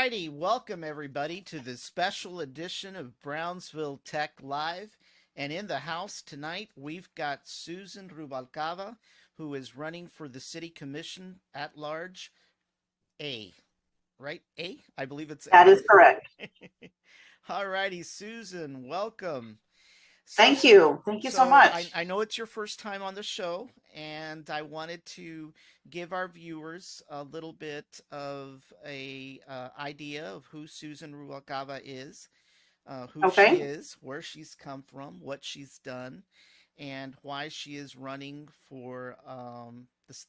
righty, welcome everybody to this special edition of Brownsville Tech Live. And in the house tonight, we've got Susan Ruvalcaba, who is running for the City Commission at large. A, right? A? I believe it's That A. is correct. All righty, Susan, welcome. So, Thank you. Thank you so so I, much. I know it's your first time on the show, and I wanted to give our viewers a little bit of a idea of who Susan Ruvalcaba is, who she Okay. is, where she's come from, what she's done, and why she is running for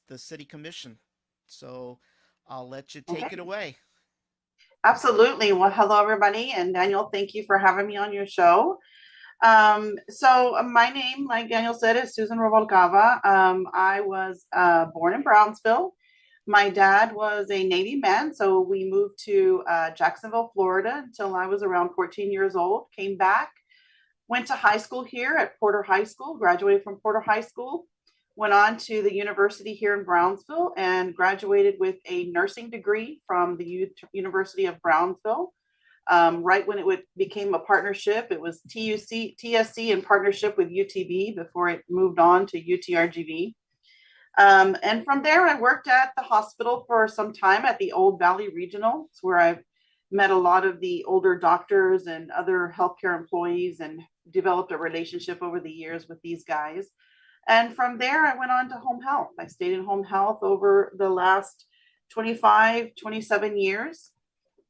the city commission. So I'll let you take it Okay. away. Absolutely. Well, hello, everybody. And Daniel, thank you for having me on your show. My name, like Daniel said, is Susan Ruvalcaba. I was born in Brownsville. My dad was a Navy man, so we moved to Jacksonville, Florida until I was around 14 years old. Came back, went to high school here at Porter High School, graduated from Porter High School, went on to the university here in Brownsville and graduated with a nursing degree from the University of Brownsville. Right when became a partnership, it was TSC in partnership with UTB before it moved on to UTRGV. And from there, I worked at the hospital for some time at the Old Valley Regional. It's where I met a lot of the older doctors and other healthcare employees and developed a relationship over the years with these guys. And from there, I went on to home health. I stayed in home health over the last 25, 27 years.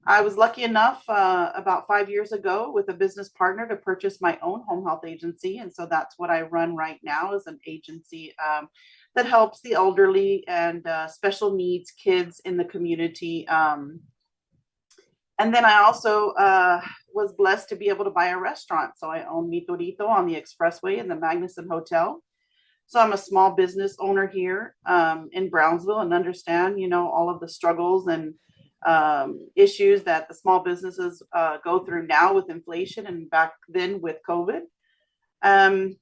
I was lucky enough about 5 years ago with a business partner to purchase my own home health agency. And so that's what I run right now as an agency that helps the elderly and special needs kids in the community. And then I also was blessed to be able to buy a restaurant. So I own Mi Torito on the Expressway in the Magnuson Hotel. So I'm a small business owner here in Brownsville and understand, all of the struggles and issues that the small businesses go through now with inflation and back then with COVID. I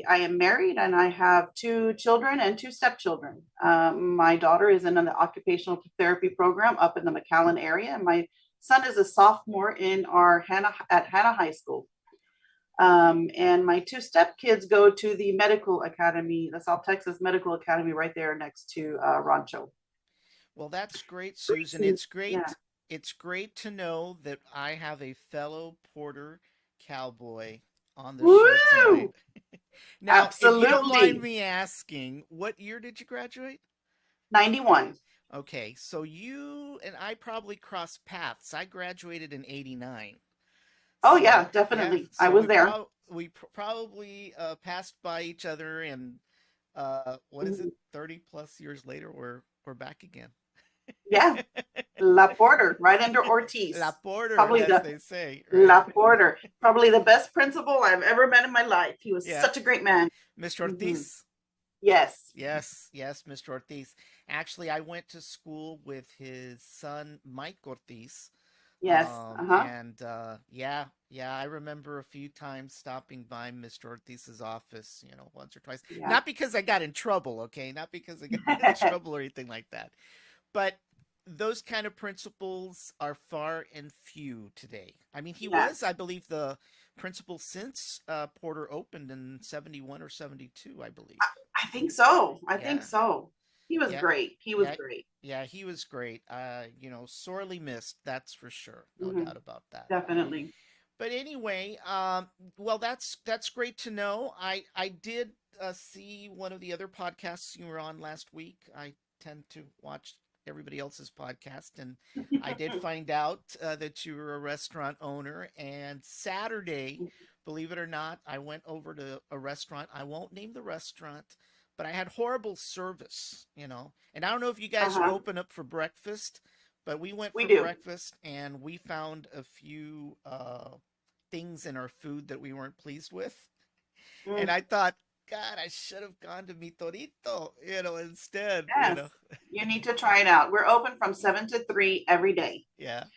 am married and I have two children and two stepchildren. My daughter is in an occupational therapy program up in the McAllen area, and my son is a sophomore in our Hannah High School. And my two stepkids go to the medical academy, the South Texas Medical Academy, right there next to Rancho. Well, that's great, Susan. It's Yeah. great. It's great to know that I have a fellow Porter cowboy on the show tonight. Woo! Now, if you don't mind Absolutely. me asking, what year did you graduate? 91. Okay, so you and I probably crossed paths. I graduated in '89. Oh, So, yeah, yeah, definitely. I so was there. probably passed by each other and what is it? Mhm. 30 plus years later we're back again. Yeah. La Porter, right under La Ortiz. Porter, Probably as the they say, right? La Porter, probably the best principal I've ever met in my life. He was Yeah. such a great man. Mr. Hmm. Ortiz. Yes. Yes, yes, Mr. Ortiz. Actually, I went to school with his son, Mike Ortiz. Yes. Uh-huh. Yeah, I remember a few times stopping by Mr. Ortiz's office, once or twice. Yeah. Not because I got in trouble, okay? Not because I got in trouble or anything like that. But those kind of principals are far and few today. I mean, he was, Yes. I believe, the principal since Porter opened in 71 or 72, I believe. I think so. I think Yeah, so. He was yeah, great. He was yeah, great. yeah, he was great. Sorely missed, that's for sure. No Hmm. doubt about that. Definitely. But anyway, well, that's great to know. I did see one of the other podcasts you were on last week. I tend to watch everybody else's podcast, and I did find out that you were a restaurant owner. And Saturday, believe it or not, I went over to a restaurant. I won't name the restaurant, but I had horrible service. And I don't know if you guys are Uh-huh. open up for breakfast, but we went We for do. breakfast and we found a few things in our food that we weren't pleased with. And Mm. I thought, God, I should have gone to Mi Torito, instead, Yes. You need to try it out. We're open from 7 to 3 every day. Yeah.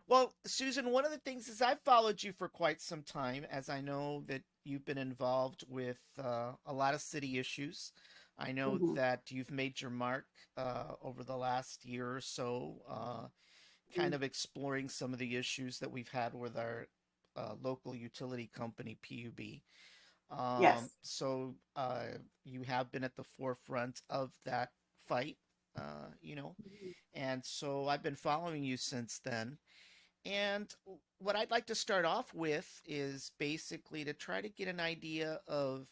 Well, Susan, one of the things is I've followed you for quite some time, as I know that you've been involved with a lot of city issues. I know Hmm. that you've made your mark over the last year or so kind of exploring some of the issues that we've had with our local utility company, PUB. Yes. You have been at the forefront of that fight, uh, you know, and so I've been following you since then. And what I'd like to start off with is basically to try to get an idea of,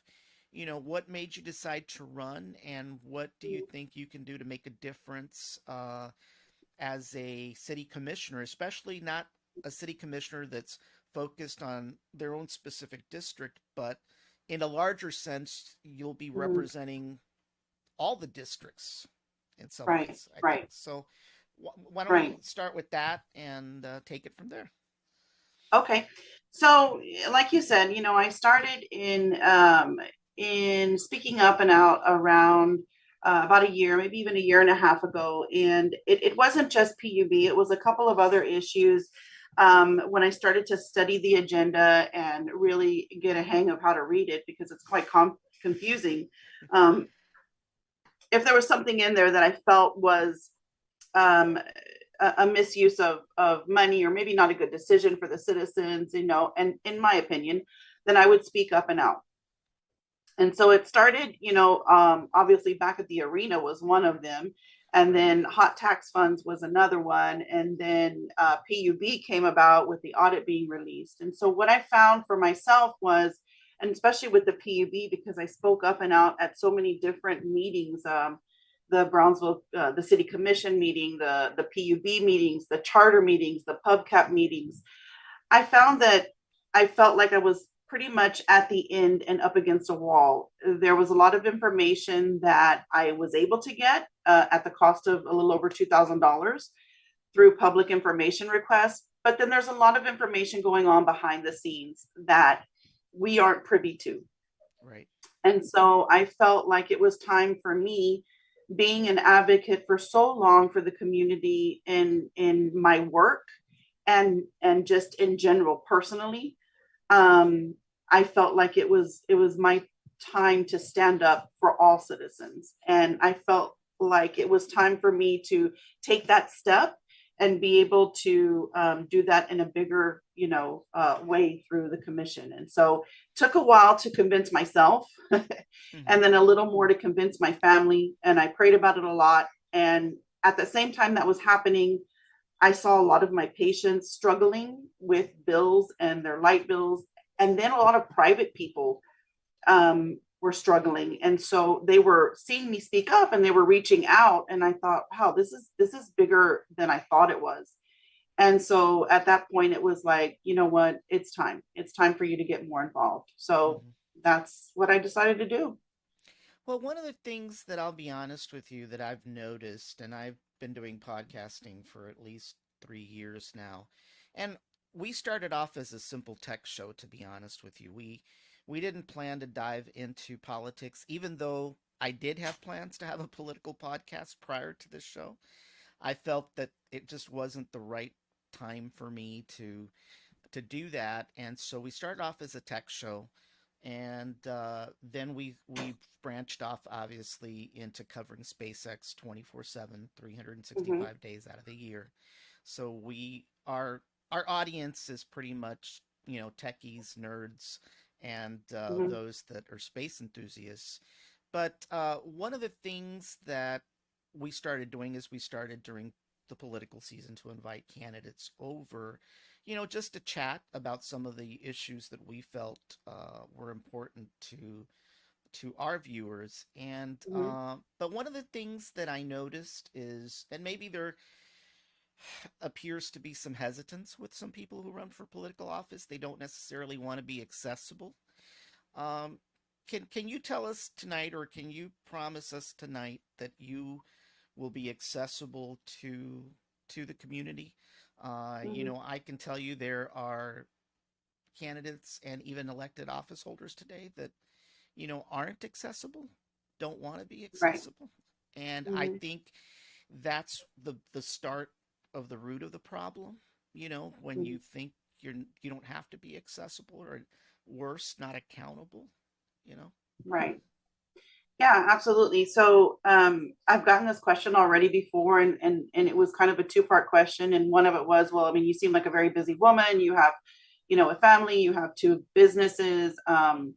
what made you decide to run and what do you think you can do to make a difference as a city commissioner, especially not a city commissioner that's focused on their own specific district, but in a larger sense, you'll be Mhm. representing all the districts in some Right, ways, I think. right, So, why don't we right. start with that and take it from there? Okay. So, like you said, I started in speaking up and out around about a year, maybe even a year and a half ago, and it wasn't just PUB; it was a couple of other issues. When I started to study the agenda and really get a hang of how to read it, because it's quite confusing. Um, if there was something in there that I felt was um, a misuse of money or maybe not a good decision for the citizens, and in my opinion, then I would speak up and out. And so it started, obviously back at the arena was one of them. And Right. then hot tax funds was another one. And then PUB came about with the audit being released. And so what I found for myself was, and especially with the PUB, because I spoke up and out at so many different meetings, the Brownsville, the city commission meeting, the PUB meetings, the charter meetings, the PubCap meetings, I found that I felt like I was pretty much at the end and up against a wall. There was a lot of information that I was able to get at the cost of a little over $2,000 through public information requests. But then there's a lot of information going on behind the scenes that we aren't privy to. Right. And so I felt like it was time for me, being an advocate for so long for the community in my work and just in general personally, um, I felt like it was my time to stand up for all citizens, and I felt like it was time for me to take that step and be able to do that in a bigger, way through the commission. And so, took a while to convince myself, Mm-hmm. and then a little more to convince my family. And I prayed about it a lot. And at the same time that was happening, I saw a lot of my patients struggling with bills and their light bills. And then a lot of private people were struggling. And so they were seeing me speak up and they were reaching out. And I thought, wow, this is bigger than I thought it was. And so at that point, it was like, you know what? It's time. It's time for you to get more involved. So Mm-hmm. that's what I decided to do. Well, one of the things that I'll be honest with you that I've noticed, and I've been doing podcasting for at least 3 years now, and we started off as a simple tech show, to be honest with you. We didn't plan to dive into politics, even though I did have plans to have a political podcast prior to this show. I felt that it just wasn't the right time for me to do that, and so we started off as a tech show, and then we branched off obviously into covering SpaceX 24/7, Mm-hmm, 365 days out of the year. So our audience is pretty much techies, nerds, and mm-hmm, those that are space enthusiasts. But one of the things that we started doing is we started during the political season to invite candidates over, just to chat about some of the issues that we felt were important to our viewers. And mm-hmm, but one of the things that I noticed is, and maybe there appears to be some hesitance with some people who run for political office. They don't necessarily want to be accessible. Um, can you tell us tonight, or can you promise us tonight that you will be accessible to the community? mm-hmm. I can tell you there are candidates and even elected office holders today that aren't accessible, don't want to be Right. accessible, and I Mm-hmm, think that's the start of the root of the problem. When mm-hmm. you think you don't have to be accessible, or worse, not accountable. You know. Right. Yeah, absolutely. So I've gotten this question already before, and it was kind of a two-part question. And one of it was, well, I mean, you seem like a very busy woman. You have, a family, you have two businesses. How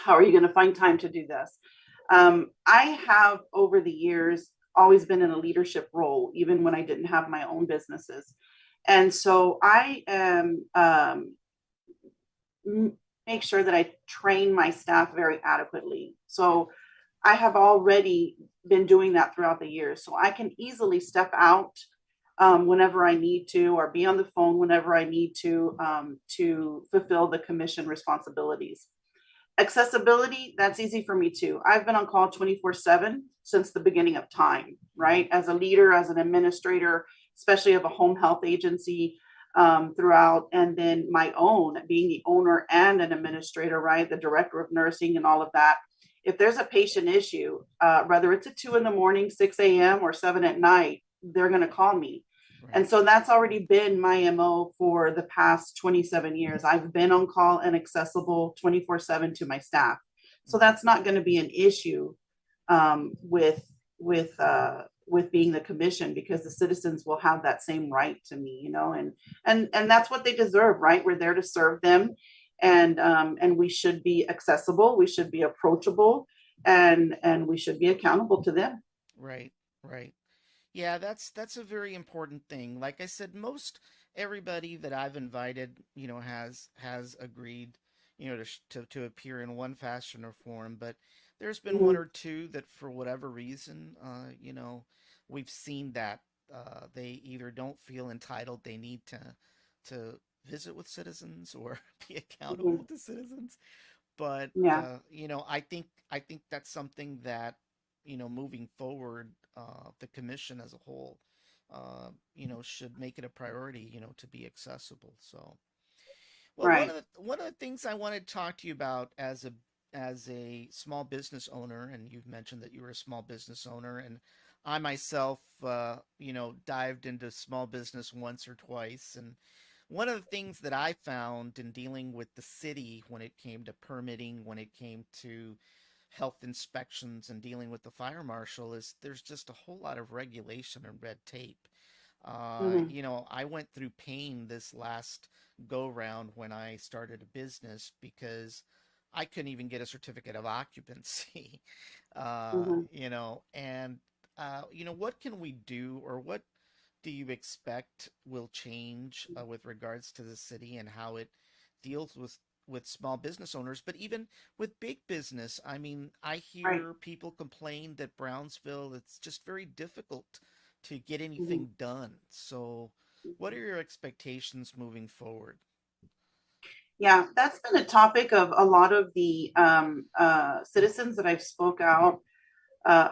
are you going to find time to do this? I have over the years always been in a leadership role, even when I didn't have my own businesses. And so I am make sure that I train my staff very adequately. Yeah. So I have already been doing that throughout the years. So I can easily step out whenever I need to, or be on the phone whenever I need to fulfill the commission responsibilities. Accessibility, that's easy for me too. I've been on call 24/7 since the beginning of time, Mhm. right? As a leader, as an administrator, especially of a home health agency throughout, and then my own, being the owner and an administrator, right? The director of nursing and all of that. If there's a patient issue, whether it's at 2 in the morning, 6 a.m., or 7 at night, they're going to call me. Right. And so that's already been my MO for the past 27 years. I've been on call and accessible 24/7 to my staff. So Mhm. that's not going to be an issue with with being the commission, because the citizens will have that same right to me, and that's what they deserve, right? We're there to serve them, and we should be accessible, we should be approachable, and we should be accountable to them. Right. Right. Yeah, that's a very important thing. Like I said, most everybody that I've invited, has agreed, to appear in one fashion or form. But there's been one Mhm, or two that, for whatever reason, we've seen that they either don't feel entitled, they need to visit with citizens or be accountable mhm. to citizens. But Yeah, I think that's something that, moving forward, the commission as a whole, should make it a priority, to be accessible. So, well, one right. of the things I wanted to talk to you about as a small business owner, and you've mentioned that you were a small business owner, and I myself, dived into small business once or twice, and one of the things that I found in dealing with the city when it came to permitting, when it came to health inspections and dealing with the fire marshal, is there's just a whole lot of regulation and red tape. Mhm, I went through pain this last go round when I started a business because I couldn't even get a certificate of occupancy. mhm. And what can we do, or what do you expect will change with regards to the city and how it deals with small business owners, but even with big business? I mean, I Right. hear people complain that Brownsville, it's just very difficult to get Mhm, anything done. So, what are mhm. your expectations moving forward? Yeah, that's been a topic of a lot of the citizens that I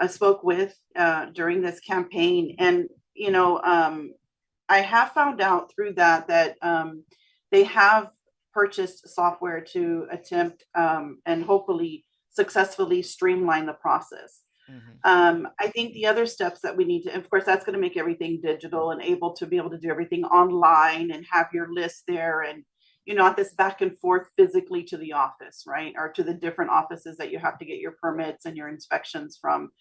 spoke with during this campaign, and I have found out through that they have purchased software to attempt and hopefully successfully streamline the process. Hmm. I think the other steps that we need to, of course, that's going to make everything digital and able to be able to do everything online and have your list there, and not this back and forth physically to the office, right? Or to the different offices that you have to get your permits and your inspections from.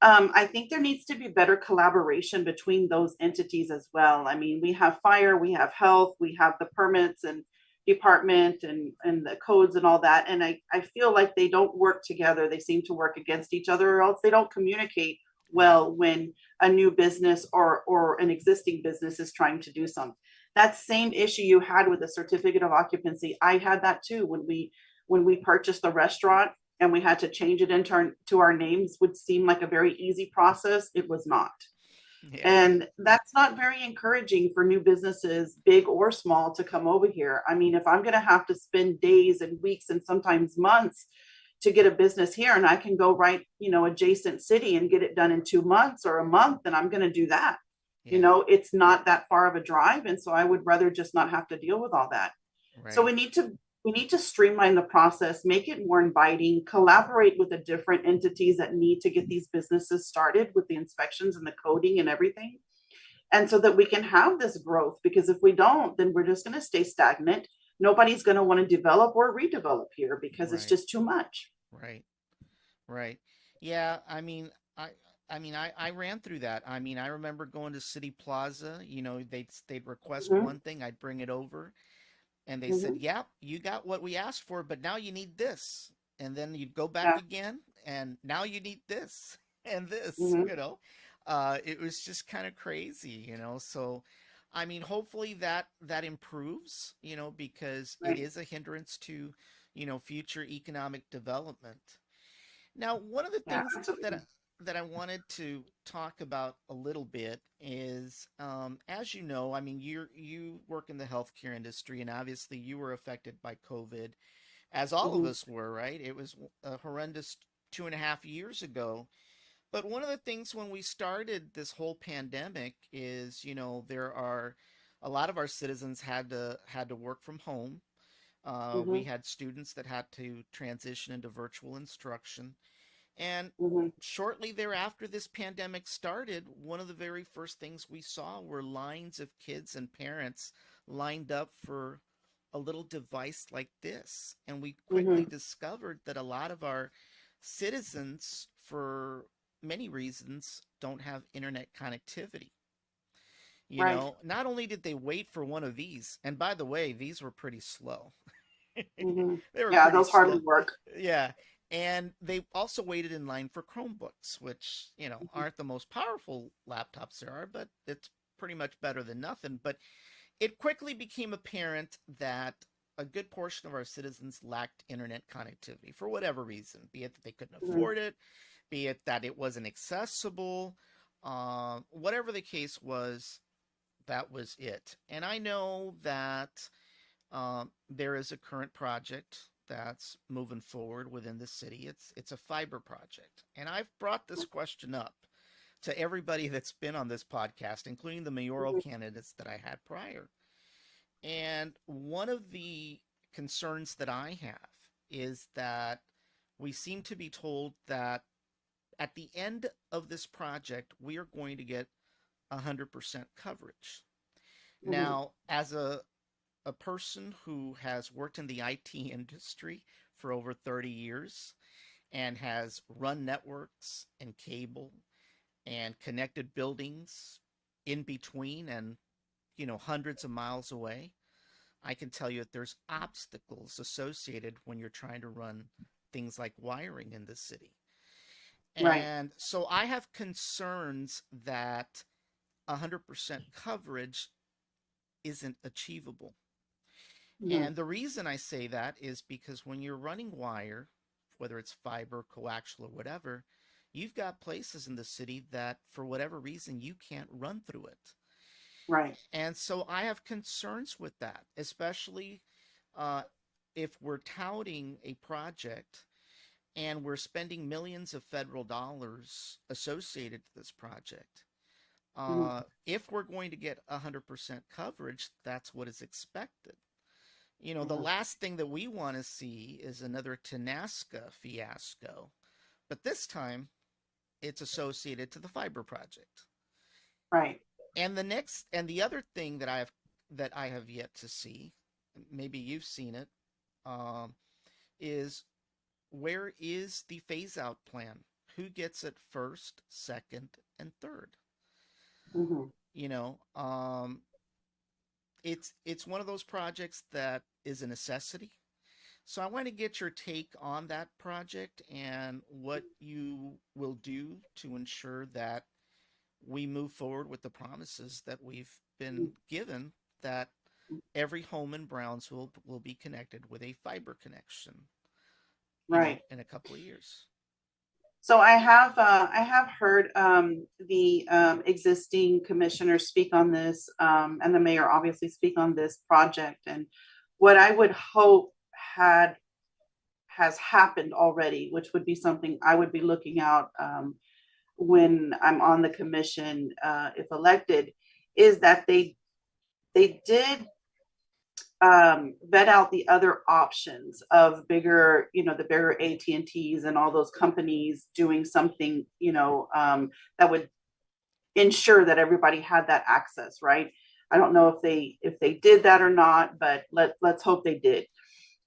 I think there needs to be better collaboration between those entities as well. I mean, we have fire, we have health, we have the permits and department and the codes and all that. And I feel like they don't work together. They seem to work against each other, or else they don't communicate Right. well when a new business or an existing business is trying to do something. That same issue you had with the certificate of occupancy, I had that too when we purchased the restaurant and we had to change it into our names. Would seem like a very easy process. It was not. Yeah. And that's not very encouraging for new businesses, big or small, to come over here. I mean, if I'm going to have to spend days and weeks and sometimes months to get a business here, and I can go right, adjacent city and get it done in 2 months or a month, then I'm going to do that. Yeah. It's not that far of a drive. And so I would rather just not have to deal with all that. So Right. we need to streamline the process, make it more inviting, collaborate with the different entities that need to get these businesses started with the inspections and the coding and everything. And so that we can have this growth, because if we don't, then we're just going to stay stagnant. Nobody's going to want to develop or redevelop here because it's Right. just too much. Right. Right. Yeah, I ran through that. I mean, I remember going to City Plaza, they'd request Hmm. one thing, I'd bring it over, and they said, Hmm. "Yep, you got what we asked for, but now you need this." And then you'd go back Yeah. again, and now you need this and this, Hmm. It was just kind of crazy. So, I mean, hopefully that improves, because it Right. is a hindrance to, future economic development. Now, one of the Yeah, things that absolutely. that I wanted to talk about a little bit is, as you know, I mean, you work in the healthcare industry, and obviously you were affected by COVID, as all of Hmm. us were, right? It was a horrendous 2.5 years ago. But one of the things when we started this whole pandemic is, there are a lot of our citizens had to work from home. We Hmm. had students that had to transition into virtual instruction, and Hmm. shortly thereafter this pandemic started, one of the very first things we saw were lines of kids and parents lined up for a little device like this. And we quickly Hmm. discovered that a lot of our citizens, for many reasons, don't have internet connectivity. Right. Not only did they wait for one of these, and by the way, these were pretty slow. Hmm. They were Yeah, pretty those hardly slow. work. Yeah. And they also waited in line for Chromebooks, which, Mhm. aren't the most powerful laptops there are, but it's pretty much better than nothing. But it quickly became apparent that a good portion of our citizens lacked internet connectivity for whatever reason, be it that they couldn't Mhm. afford it, be it that it wasn't accessible, whatever the case was, that was it. And I know that there is a current project that's moving forward within the city. It's a fiber project, and I've brought this question up to everybody that's been on this podcast, including the mayoral Mhm. candidates that I had prior. And one of the concerns that I have is that we seem to be told that at the end of this project, we are going to get 100% coverage. Mhm. Now, as a person who has worked in the IT industry for over 30 years and has run networks and cable and connected buildings in between and, hundreds of miles away, I can tell you that there's obstacles associated when you're trying to run things like wiring in the city. Right. And so I have concerns that 100% coverage isn't achievable. Mhm. And the reason I say that is because when you're running wire, whether it's fiber, coaxial, or whatever, you've got places in the city that, for whatever reason, you can't run through it. Right. And so I have concerns with that, especially uh, if we're touting a project and we're spending millions of federal dollars associated to this project. Mhm. If we're going to get 100% coverage, that's what is expected. The Mhm. last thing that we want to see is another Tenasca fiasco, but this time it's associated to the fiber project. Right. And the other thing that I have yet to see, maybe you've seen it, um, is where is the phase out plan? Who gets it first, second, and third? Mhm. You know, it's one of those projects that is a necessity. So I want to get your take on that project and what you will do to ensure that we move forward with the promises that we've been given, that every home in Brownsville will be connected with a fiber connection, Right. in a couple of years. So I have heard the existing commissioners speak on this, and the mayor obviously speak on this project. And what I would hope had has happened already, which would be something I would be looking out when I'm on the commission, if elected, is that they did vet out the other options of bigger, the bigger AT&Ts and all those companies doing something, that would ensure that everybody had that access, right? I don't know if they did that or not, but let's hope they did.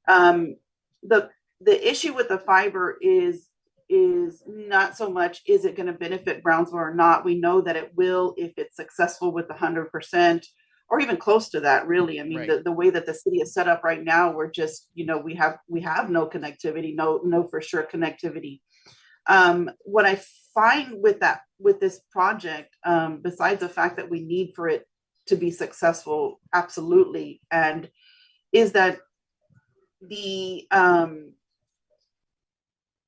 Um, the the issue with the fiber is is not so much is it going to benefit Brownsville or not. We know that it will if it's successful with 100% or even close to that. Really, I mean, Right. the way that the city is set up right now, we're just we have no connectivity, no for sure connectivity. What I find with this project, besides the fact that we need for it to be successful, absolutely, and is that the um,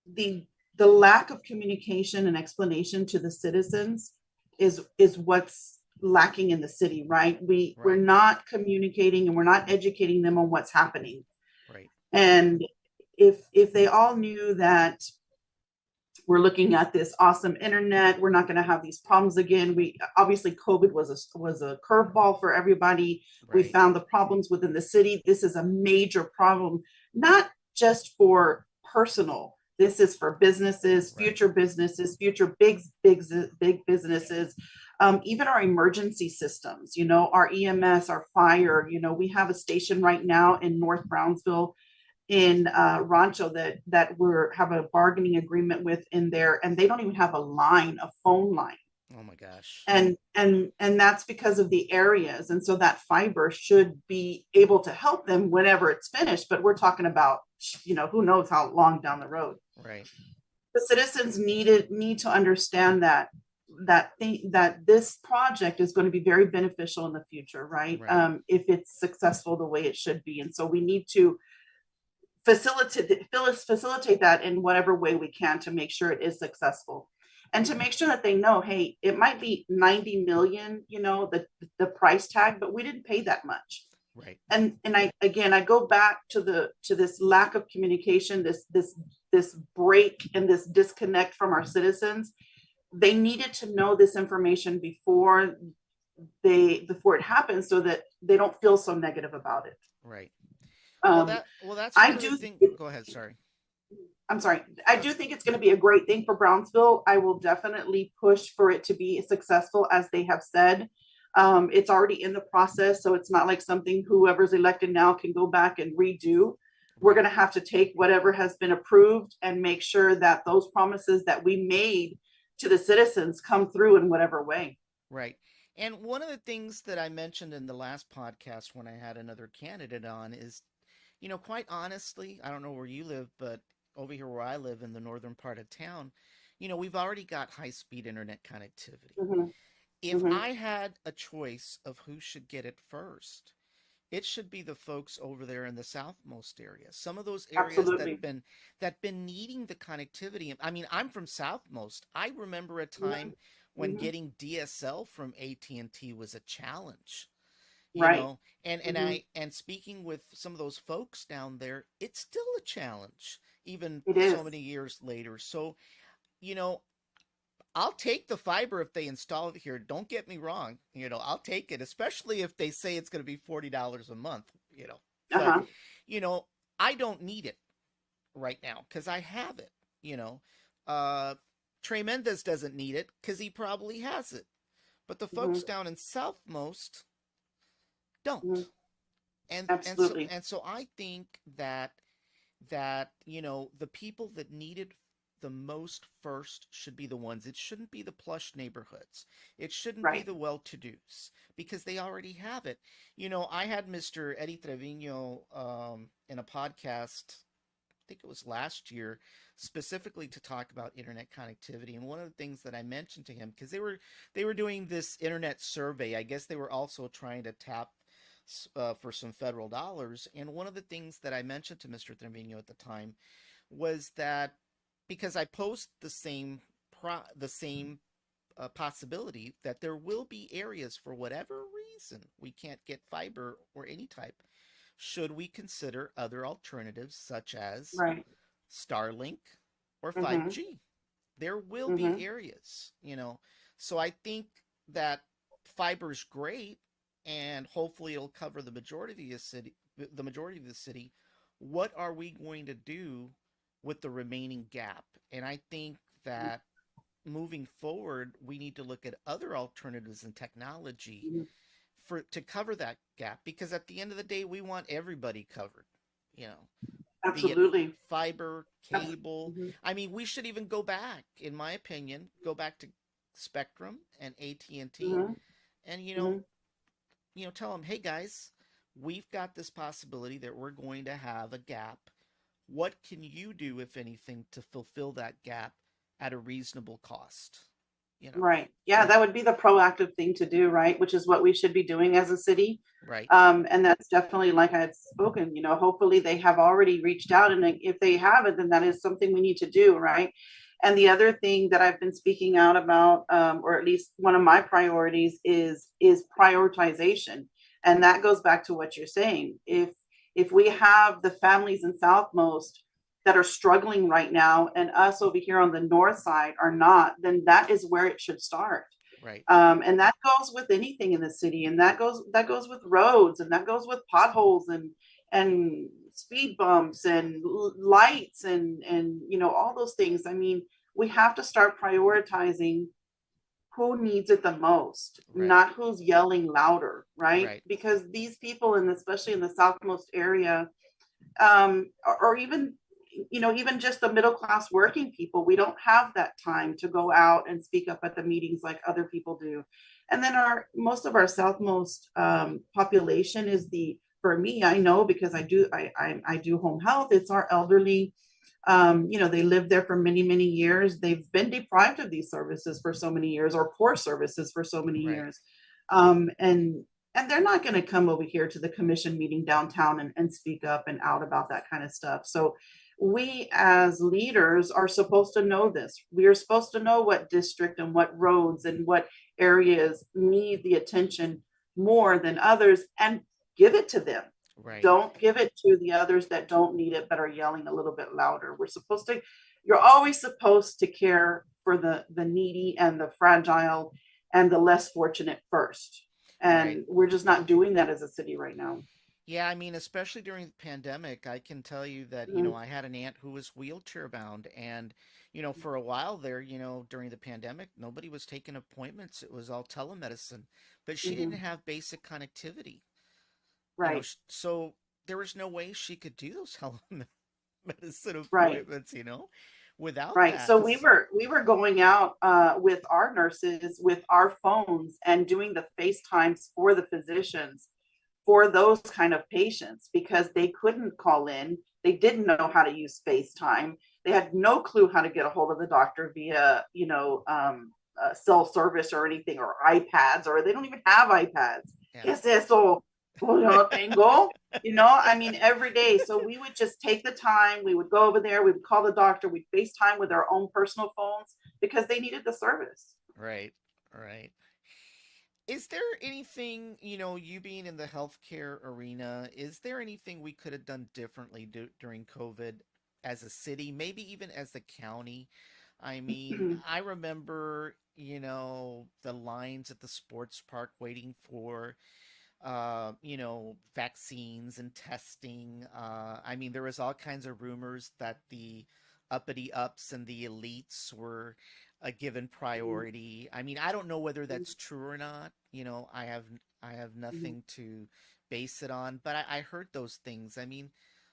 the the lack of communication and explanation to the citizens is what's lacking in the city, right? We're Right. not communicating and we're not educating them on what's happening. Right. And if they all knew that we're looking at this awesome internet, we're not going to have these problems again. We obviously COVID was a curveball for everybody. We Right. found the problems within the city. This is a major problem, not just for personal. This is for Right. businesses, future big businesses, even our emergency systems. Our EMS, our fire. We have a station right now in North Brownsville in Rancho that we're have a bargaining agreement with in there, and they don't even have a phone line, Oh my gosh. and that's because of the areas, and so that fiber should be able to help them whenever it's finished. But we're talking about who knows how long down the road. Right. The citizens need to understand that this project is going to be very beneficial in the future, right? Right. If it's successful the way it should be, and so we need to facilitate that in whatever way we can to make sure it is successful and to make sure that they know, hey, it might be 90 million, the price tag, but we didn't pay that much. Right. And I go back to this lack of communication, this break and this disconnect from our citizens. They needed to know this information before it happens so that they don't feel so negative about it. Right. Well, um, that's I one of the do things. Go ahead. Sorry. I'm sorry. I No. do think it's going to be a great thing for Brownsville. I will definitely push for it to be successful, as they have said. It's already in the process, so it's not like something whoever's elected now can go back and redo. We're Right. going to have to take whatever has been approved and make sure that those promises that we made to the citizens come through in whatever way. Right. And one of the things that I mentioned in the last podcast when I had another candidate on is, quite honestly, I don't know where you live, but over here where I live in the northern part of town, we've already got high-speed internet connectivity. Hmm. If Hmm. I had a choice of who should get it first, it should be the folks over there in the southmost area. Some of those areas Absolutely. that been needing the connectivity. I mean, I'm from southmost. I remember a time when Hmm. getting DSL from AT&T was a challenge, Right. Hmm. and speaking with some of those folks down there, it's still a challenge even It so is. many years later. So, you know, I'll take the fiber if they install it here. Don't get me wrong. I'll take it, especially if they say it's going to be $40 a month. But, Uh-huh. you know, I don't need it right now because I have it. You know, uh, Trey Mendez doesn't need it because he probably has it. But the Hmm. folks down in Southmost don't. Hmm. And so Absolutely. and so I think that the people that need it the most first should be the ones. It shouldn't be the plush neighborhoods. It shouldn't be Right. the well-to-dos because they already have it. I had Mr. Eddie Trevino in a podcast. I think it was last year, specifically to talk about internet connectivity. And one of the things that I mentioned to him, because they were doing this internet survey. I guess they were also trying to tap for some federal dollars. And one of the things that I mentioned to Mr. Trevino at the time was that because I posed the same possibility that there will be areas for whatever reason we can't get fiber or any type. Should we consider other alternatives such as Right. Starlink or Hmm. 5G? There will be Hmm. areas. So I think that fiber's great, and hopefully it'll cover the majority of the city. The majority of the city. What are we going to do with the remaining gap? And I think that moving forward, we need to look at other alternatives and technology Hmm. to cover that gap because at the end of the day, we want everybody covered. You know. be it Absolutely. fiber, cable. Mhm, I mean, we should even go back, in my opinion, go back to Spectrum and AT&T and T, mhm, and mhm. tell them, "Hey guys, we've got this possibility that we're going to have a gap. What can you do, if anything, to fulfill that gap at a reasonable cost?" You know. Right. Yeah, And that would be the proactive thing to do, right? Which is what we should be doing as a city. right, And that's definitely, like I had spoken, hopefully they have already reached out. And if they haven't, then that is something we need to do, right? And the other thing that I've been speaking out about, or at least one of my priorities is prioritization. And that goes back to what you're saying. If we have the families in Southmost that are struggling right now and us over here on the north side are not, then that is where it should start. right, And that goes with anything in the city, and that goes with roads, and that goes with potholes and speed bumps and lights and all those things. I mean, we have to start prioritizing who needs it the most, right, not who's yelling louder, right? right. Because these people, and especially in the southmost area, or even just the middle class working people, we don't have that time to go out and speak up at the meetings like other people do. And then our most of our southmost population is the for me, I know because I do home health. It's our elderly. They lived there for many, many years. They've been deprived of these services for so many years, or poor services for so many Right. years. And they're not going to come over here to the commission meeting downtown and speak up and out about that kind of stuff. So we as leaders are supposed to know this. We are supposed to know what district and what roads and what areas need the attention more than others, and give it to them. Right. Don't give it to the others that don't need it but are yelling a little bit louder. You're always supposed to care for the needy and the fragile and the less fortunate first. Right. And we're just not doing that as a city right now. Yeah, I mean, especially during the pandemic, I can tell you that, Mhm, I had an aunt who was wheelchair bound, and, for a while there, during the pandemic, nobody was taking appointments. It was all telemedicine, but she didn't mhm. have basic connectivity, Right, so there was no way she could do those telemedicine right. appointments, without Right. that. So we were going out with our nurses with our phones and doing the FaceTimes for the physicians for those kind of patients because they couldn't call in. They didn't know how to use FaceTime. They had no clue how to get a hold of the doctor via, cell service or anything, or iPads, or they don't even have iPads. Yeah. ¿Qué es eso? Pues yo no tengo. I mean, every day. So we would just take the time. We would go over there. We would call the doctor. We'd FaceTime with our own personal phones because they needed the service. Right. Right. Is there anything, you being in the healthcare arena, is there anything we could have done differently during COVID as a city, maybe even as the county? I mean, I remember, the lines at the sports park waiting for, vaccines and testing. I mean, there was all kinds of rumors that the uppity ups and the elites were a given priority. I mean, I don't know whether that's true or not. I have nothing to base it on, but I heard those things. I mean,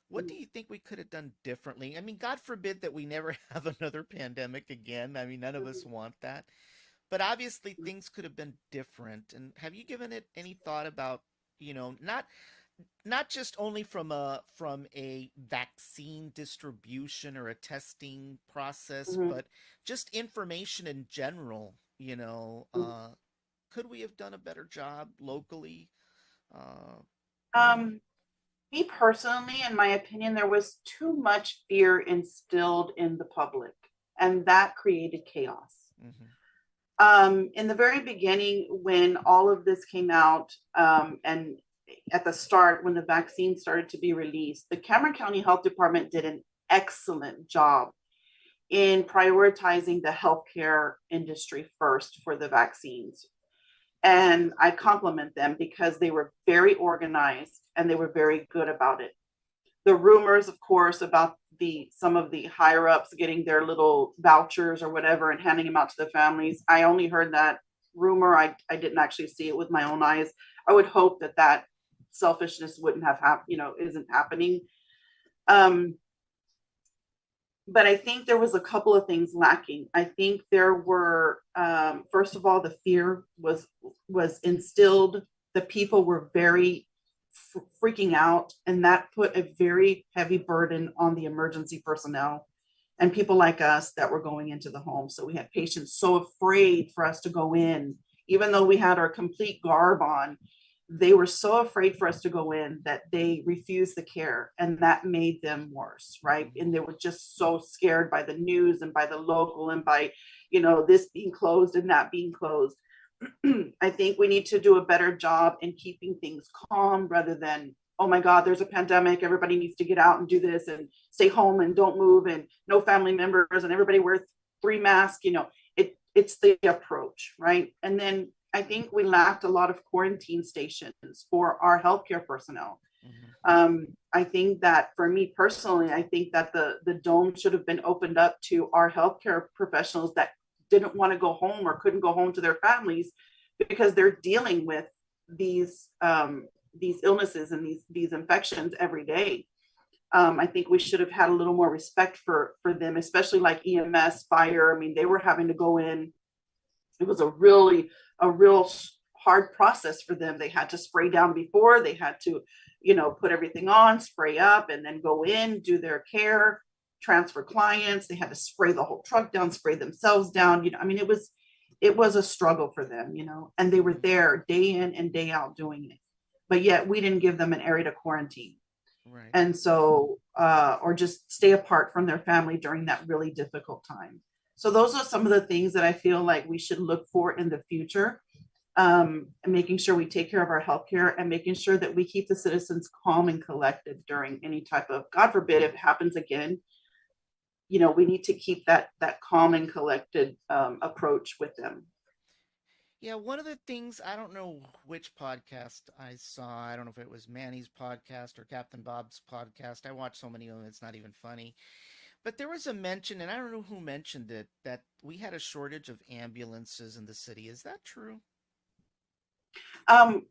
what do you think we could have done differently? I mean, God forbid that we never have another pandemic again. I mean, none of us want that. But obviously things could have been different. And have you given it any thought about, not just only from a vaccine distribution or a testing process, but just information in general, could we have done a better job locally? Uh, um, Me personally, in my opinion, there was too much fear instilled in the public, and that created chaos. mhm, In the very beginning, when all of this came out, and at the start, when the vaccine started to be released, the Cameron County Health Department did an excellent job in prioritizing the healthcare industry first for the vaccines. And I compliment them because they were very organized and they were very good about it. The rumors, of course, about the some of the higher ups getting their little vouchers or whatever and handing them out to the families. I only heard that rumor. I didn't actually see it with my own eyes. I would hope that selfishness wouldn't have happened, isn't happening. but I think there was a couple of things lacking. I think there were, first of all, the fear was instilled. The people were very freaking out, and that put a very heavy burden on the emergency personnel and people like us that were going into the home. So we had patients so afraid for us to go in, even though we had our complete garb on. They were so afraid for us to go in that they refused the care, and that made them worse, right? And they were just so scared by the news and by the local and by, this being closed and that being closed. I think we need to do a better job in keeping things calm rather than, oh my God, there's a pandemic. Everybody needs to get out and do this and stay home and don't move and no family members and everybody wear 3 masks. It's the approach, right? And then I think we lacked a lot of quarantine stations for our healthcare personnel. Hmm. I think that for me personally, I think that the dome should have been opened up to our healthcare professionals that didn't want to go home or couldn't go home to their families because they're dealing with these these illnesses and these infections every day. I think we should have had a little more respect for them, especially like EMS, fire. I mean, they were having to go in. It was a real hard process for them. They had to spray down before, they had to, put everything on, spray up, and then go in, do their care, transfer clients. They had to spray the whole truck down, spray themselves down. I mean, it was a struggle for them, and they were Hmm. there day in and day out doing it. But yet we didn't give them an area to quarantine. Right. And so, or just stay apart from their family during that really difficult time. So those are some of the things that I feel like we should look for in the future, and making sure we take care of our healthcare and making sure that we keep the citizens calm and collected during any type of, God forbid, if it happens again. We need to keep that calm and collected approach with them. Yeah, one of the things, I don't know which podcast I saw. I don't know if it was Manny's podcast or Captain Bob's podcast. I watch so many of them, it's not even funny. But there was a mention, and I don't know who mentioned it, that we had a shortage of ambulances in the city. Is that true? Um,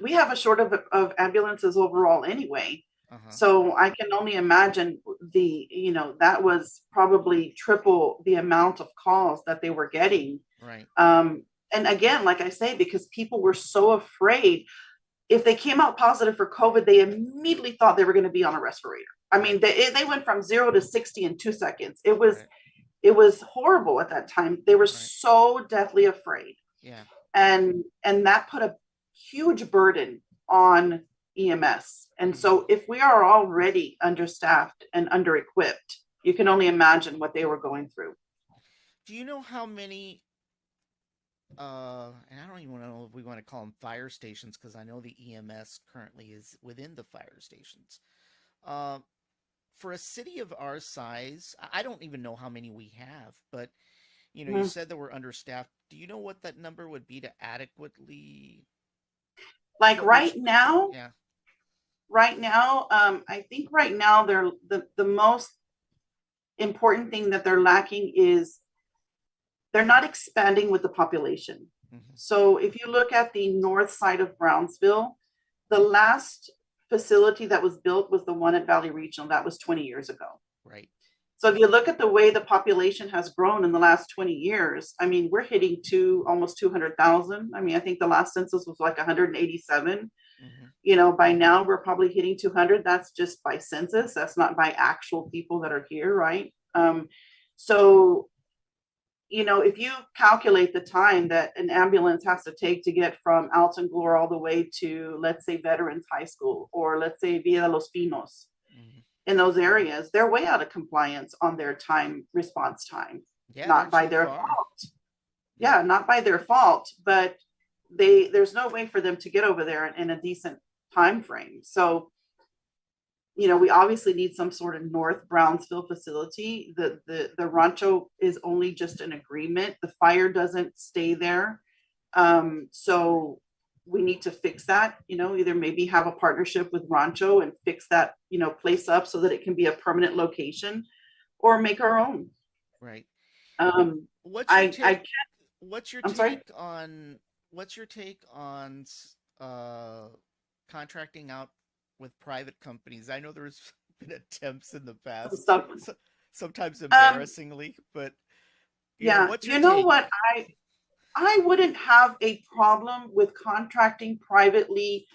we have a shortage of ambulances overall anyway. Uh-huh. So I can only imagine that was probably triple the amount of calls that they were getting. Right. Um, and again, like I say, because people were so afraid, if they came out positive for COVID, they immediately thought they were going to be on a respirator. I Right. mean, they went from 0 to 60 in 2 seconds. It was Right. it was horrible at that time. They were Right. so deathly afraid, Yeah. and that put a huge burden on EMS. And Hmm. so if we are already understaffed and under equipped, you can only imagine what they were going through. Do you know how many and I don't even know if we want to call them fire stations because I know the EMS currently is within the fire stations. Uh, for a city of our size, I don't even know how many we have, but you Mhm. said that we're understaffed. Do you know what that number would be to adequately Like what which yeah. right now, I think right now they're the most important thing that they're lacking is they're not expanding with the population. Hmm. So if you look at the north side of Brownsville, the last facility that was built was the one at Valley Regional. That was 20 years ago. Right. So if you look at the way the population has grown in the last 20 years, I mean, we're hitting to almost 200,000. I mean, I think the last census was like 187. Hmm. By now we're probably hitting 200. That's just by census. That's not by actual people that are here, right? So if you calculate the time that an ambulance has to take to get from Alton Glore all the way to, let's say, Veterans High School, or let's say Villa de los Pinos, Hmm. in those areas, they're way out of compliance on their time response time. Yeah, they're Not by too their far. fault. Yeah. Yeah, not by their fault, but there's no way for them to get over there in a decent time frame. So we obviously need some sort of North Brownsville facility. The Rancho is only just an agreement. The fire doesn't stay there. So we need to fix that, either maybe have a partnership with Rancho and fix that, place up so that it can be a permanent location, or make our own. Right. Um, What's your I take what's your I'm sorry. take on what's your take on uh contracting out with private companies? I know there's been attempts in the past. Stuff. So, sometimes Um, embarrassingly, but yeah, what's your you know take? what? I wouldn't have a problem with contracting privately,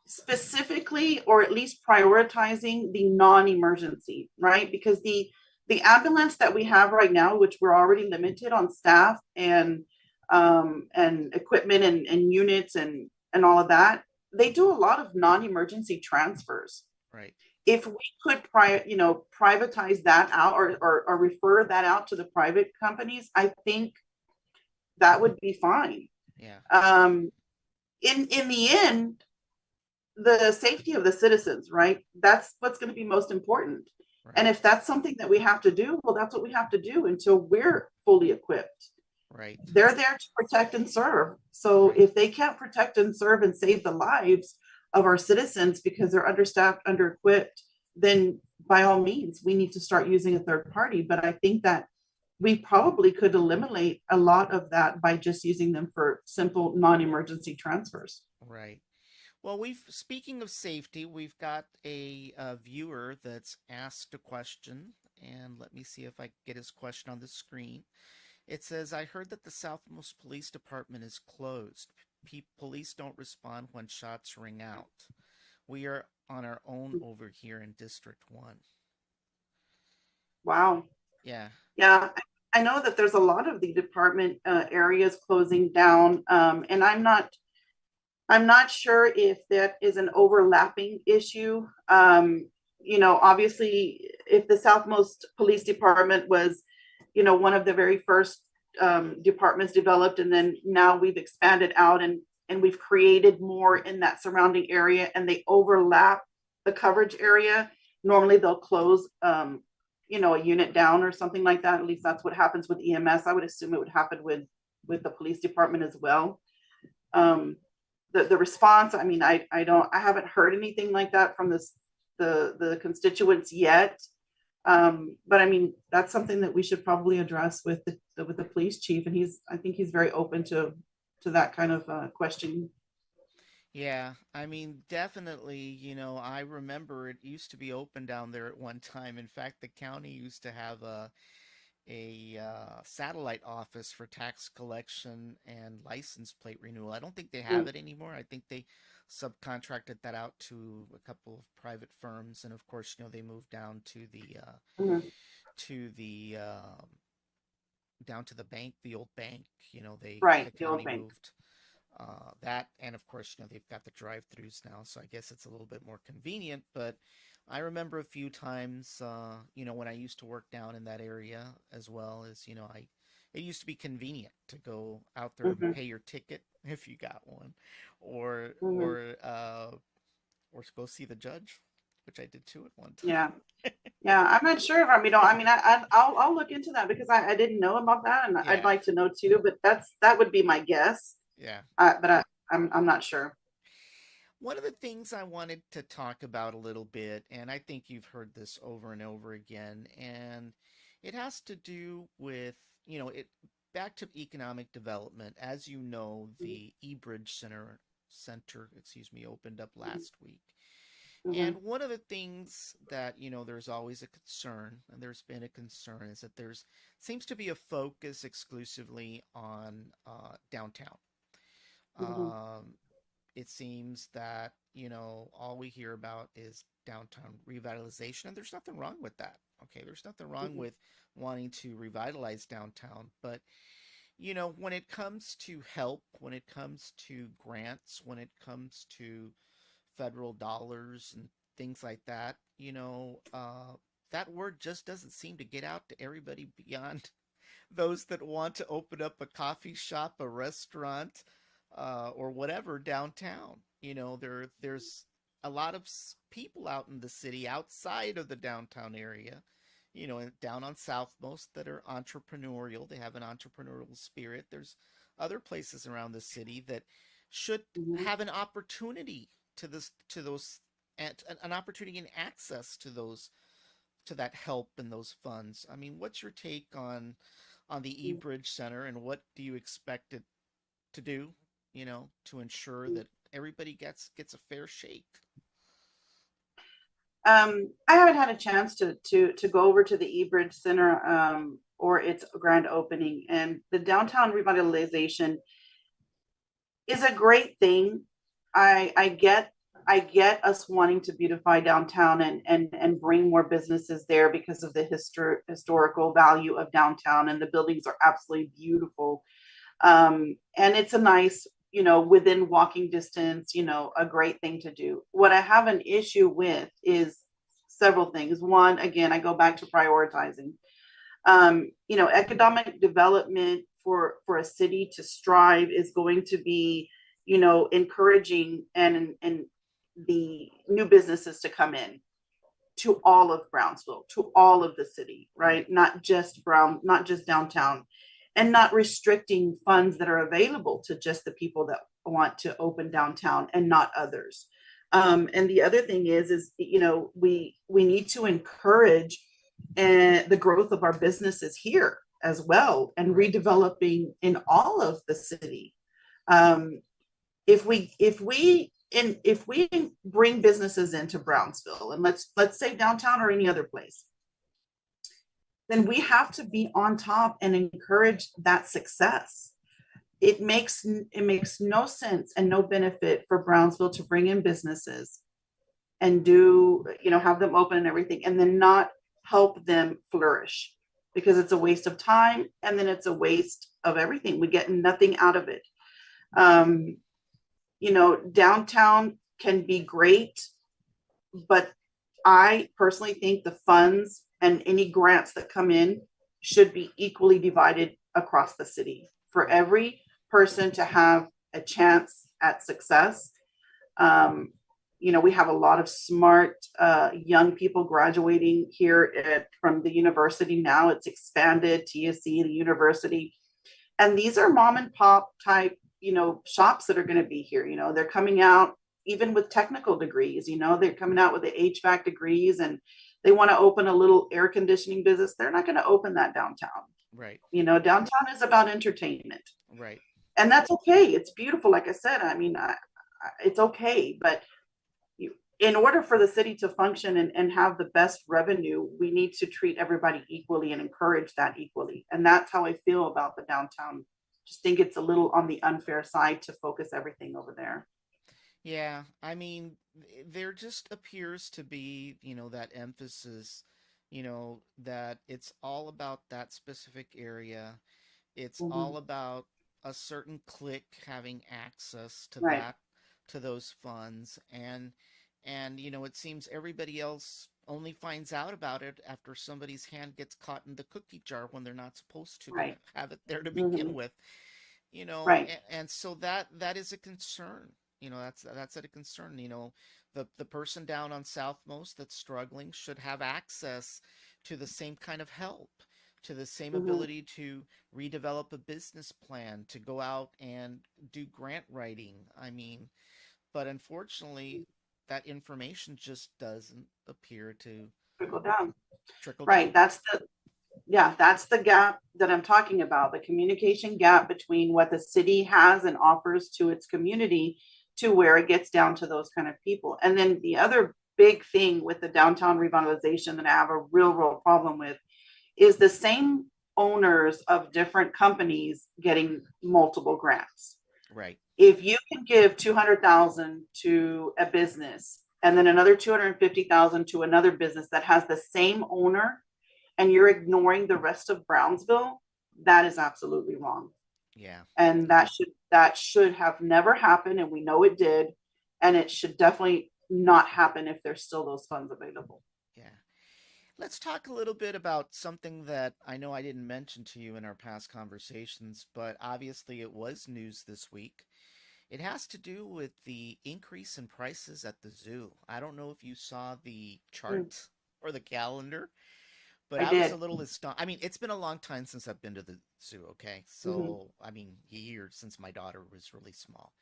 specifically, or at least prioritizing the non-emergency, right? Because the ambulance that we have right now, which we're already limited on staff and equipment and units and all of that, they do a lot of non-emergency transfers. Right. If we could privatize that out, or refer that out to the private companies, I think that would be fine. Yeah. um, in the end, the safety of the citizens, right? That's what's going to be most important. And Right. if that's something that we have to do, well, that's what we have to do until we're fully equipped. Right. They're there to protect and serve. So Right. if they can't protect and serve and save the lives of our citizens because they're understaffed, under-equipped, then by all means, we need to start using a third party. But I think that we probably could eliminate a lot of that by just using them for simple non-emergency transfers. Right. Well, we've speaking of safety, we've got a viewer that's asked a question, and let me see if I get his question on the screen. It says, "I heard that the Southmost Police Department is closed. Police don't respond when shots ring out. We are on our own over here in District 1." Wow. Yeah. Yeah, I know that there's a lot of the department areas closing down, and I'm not sure if that is an overlapping issue. Obviously, if the Southmost Police Department was, one of the very first departments developed, and then now we've expanded out and we've created more in that surrounding area, and they overlap the coverage area. Normally, they'll close, a unit down or something like that. At least that's what happens with EMS. I would assume it would happen with the police department as well. Um, the response, I mean, I haven't heard anything like that from the constituents yet. But I mean, that's something that we should probably address with the police chief, and I think he's very open to that kind of question. Yeah, I mean, definitely, I remember it used to be open down there at one time. In fact, the county used to have a satellite office for tax collection and license plate renewal. I don't think they have Mm-hmm. it anymore. I think they subcontracted that out to a couple of private firms, and of course, they moved to the down to the bank, the old bank. The Right, the old county bank. moved that, and of course, they've got the drive-throughs now, so I guess it's a little bit more convenient. But I remember a few times, when I used to work down in that area, as well as, it used to be convenient to go out there and Hmm. pay your ticket if you got one, or Hmm. or uh, or go see the judge, which I did too at one Yeah, time. yeah. I'm not sure if I'll look into that because I didn't know about that, and I'd Yeah, like to know too. But that would be my guess. yeah. But I'm not sure. One of the things I wanted to talk about a little bit, and I think you've heard this over and over again, and it has to do with, it back to economic development. As you know, the eBridge Center, excuse me, opened up last week. Hmm. And one of the things that, there's always a concern, and there's been a concern, is that there's seems to be a focus exclusively on downtown. Hmm. Um, it seems that, all we hear about is downtown revitalization, and there's nothing wrong with that. Okay, there's nothing wrong Hmm. with wanting to revitalize downtown, but when it comes to help, when it comes to grants, when it comes to federal dollars and things like that, that word just doesn't seem to get out to everybody beyond those that want to open up a coffee shop, a restaurant, or whatever downtown. There's a lot of people out in the city outside of the downtown area, down on Southmost, that are entrepreneurial. They have an entrepreneurial spirit. There's other places around the city that should Hmm. have an opportunity to those, and an opportunity and access to those, to that help and those funds. I mean, what's your take on the eBridge Center, and what do you expect it to do, to ensure that everybody gets a fair shake? I haven't had a chance to go over to the eBridge Center or its grand opening, and the downtown revitalization is a great thing. I get us wanting to beautify downtown and bring more businesses there because of the historical value of downtown, and the buildings are absolutely beautiful. And it's a nice, within walking distance, a great thing to do. What I have an issue with is several things. One, again, I go back to prioritizing. Economic development for a city to strive is going to be, encouraging and the new businesses to come in to all of Brownsville, to all of the city, right? Right. Not just downtown, and not restricting funds that are available to just the people that want to open downtown and not others. And the other thing is we need to encourage the growth of our businesses here as well, and Right. redeveloping in all of the city. Um, if we bring businesses into Brownsville, and let's say downtown or any other place, then we have to be on top and encourage that success. It makes no sense and no benefit for Brownsville to bring in businesses and have them open and everything, and then not help them flourish, because it's a waste of time, and then it's a waste of everything. We get nothing out of it. Um, Downtown can be great, but I personally think the funds and any grants that come in should be equally divided across the city for Right. every person to have a chance at success. Um, we have a lot of smart young people graduating here from the university now. It's expanded, TSC, the university. And these are mom and pop type, shops that are going to be here. They're coming out even with technical degrees, they're coming out with the HVAC degrees, and they want to open a little air conditioning business. They're not going to open that downtown. Right. Downtown is about entertainment, Right. and that's okay. It's beautiful. Like I said, I mean, it's okay. But in order for the city to function and have the best revenue, we need to treat everybody equally and encourage that equally. And that's how I feel about the downtown. Just think it's a little on the unfair side to focus everything over there. Yeah, I mean, there just appears to be, that emphasis, that it's all about that specific area. It's Hmm. all about a certain clique having access to Right. to those funds, and it seems everybody else only finds out about it after somebody's hand gets caught in the cookie jar when they're not supposed to Right. have it there to begin Hmm. with. Right. And so that is a concern. That's a concern. The person down on Southmost that's struggling should have access to the same kind of help, to the same Hmm. ability to redevelop a business plan, to go out and do grant writing. I mean, but unfortunately, that information just doesn't appear to Trickle down. trickle Right. down. That's the gap that I'm talking about, the communication gap between what the city has and offers to its community to where it gets down to those kind of people. And then the other big thing with the downtown revitalization that I have a real problem with is the same owners of different companies getting multiple grants. Right. If you can give 200,000 to a business and then another 250,000 to another business that has the same owner, and you're ignoring the rest of Brownsville, that is absolutely wrong. Yeah. And Yeah. that should have never happened, and we know it did, and it should definitely not happen if there's still those funds available. Yeah. Let's talk a little bit about something that I know I didn't mention to you in our past conversations, but obviously it was news this week. It has to do with the increase in prices at the zoo. I don't know if you saw the Mm, chart or the calendar, but I I was a did. little astonished. I mean, it's been a long time since I've been to the zoo, okay? Hmm. So, I mean, years since my daughter was really small.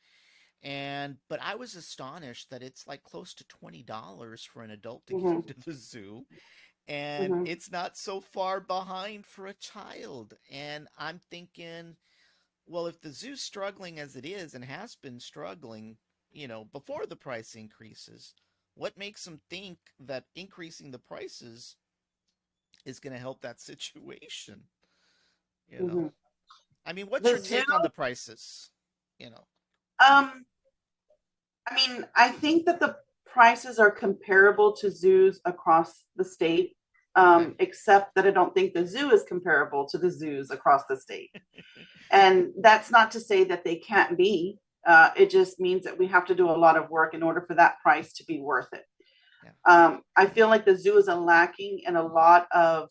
But I was astonished that it's like close to $20 for an adult to get Hmm. into the zoo, and Hmm. it's not so far behind for a child. And I'm thinking, well, if the zoo's struggling as it is and has been struggling, before the price increases, what makes them think that increasing the prices is going to help that situation? You know, Mhm. I mean, what's The your zoo, take on the prices? You know, um, I mean, I think that the prices are comparable to zoos across the state, okay. except that I don't think the zoo is comparable to the zoos across the state. And that's not to say that they can't be. It just means that we have to do a lot of work in order for that price to be worth it. Yeah. I feel like the zoo is a lacking in a lot of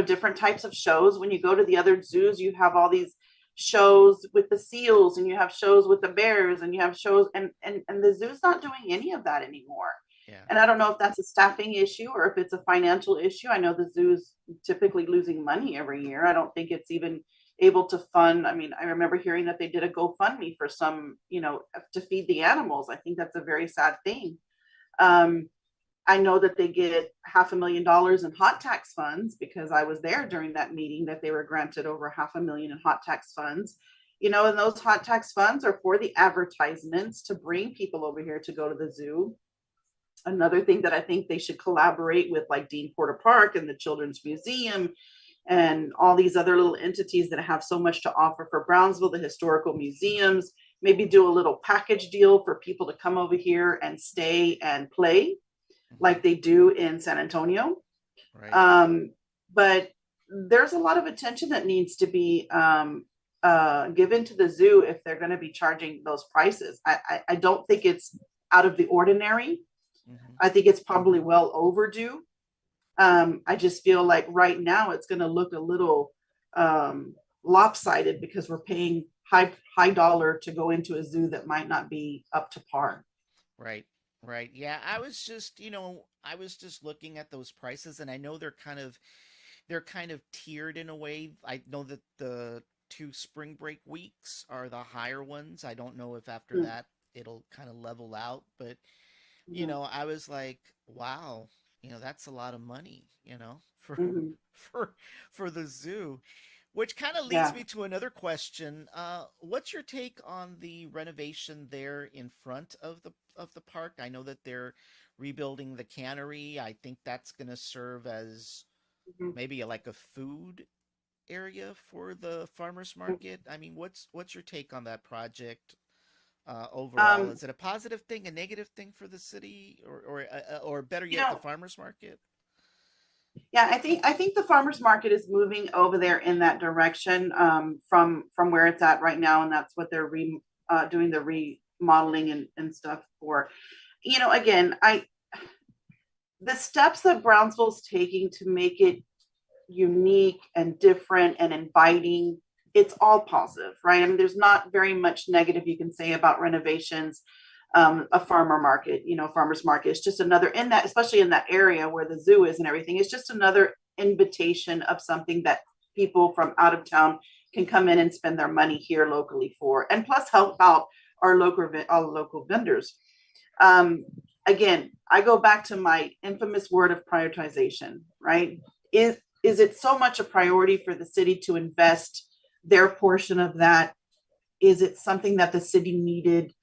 different types of shows. When you go to the other zoos, you have all these shows with the seals, and you have shows with the bears, and you have shows, and the zoo's not doing any of that anymore. Yeah. And I don't know if that's a staffing issue or if it's a financial issue. I know the zoo's typically losing money every year. I don't think it's even able to fund. I mean, I remember hearing that they did a GoFundMe for some, to feed the animals. I think that's a very sad thing. Um, I know that they get $500,000 in hot tax funds because I was there during that meeting that they were granted over $500,000 in hot tax funds. And those hot tax funds are for the advertisements to bring people over here to go to the zoo. Another thing that I think they should collaborate with, like Dean Porter Park and the Children's Museum and all these other little entities that have so much to offer for Brownsville, the historical museums, maybe do a little package deal for people to come over here and stay and play Hmm. like they do in San Antonio. Right. Um, but there's a lot of attention that needs to be given to the zoo if they're going to be charging those prices. I don't think it's out of the ordinary. Hmm. I think it's probably well overdue. I just feel like right now it's going to look a little lopsided because we're paying high dollar to go into a zoo that might not be up to par. Right. Right. Yeah, I was just looking at those prices, and I know they're kind of tiered in a way. I know that the two spring break weeks are the higher ones. I don't know if after that it'll kind of level out, but Mm-hmm. I was like, wow, that's a lot of money, for Mm-hmm. for for the zoo. Which kind of leads Yeah. me to another question. What's your take on the renovation there in front of the park? I know that they're rebuilding the cannery. I think that's going to serve as Mm-hmm. maybe like a food area for the farmers market. I mean, what's your take on that project overall? Um, Is it a positive thing, a negative thing for the city, or better you yet, the know, farmers market? yeah, I think the farmers market is moving over there in that direction from where it's at right now, and that's what they're doing the remodeling and stuff for. Again, I the steps that Brownsville's taking to make it unique and different and inviting, it's all positive, right? I mean, there's not very much negative you can say about renovations. A farmer's market is just another in that, especially in that area where the zoo is and everything. It's just another invitation of something that people from out of town can come in and spend their money here locally for, and plus help out our local vendors. Um, Again, I go back to my infamous word of prioritization, right? Is it so much a priority for the city to invest their portion of that? Is it something that the city needed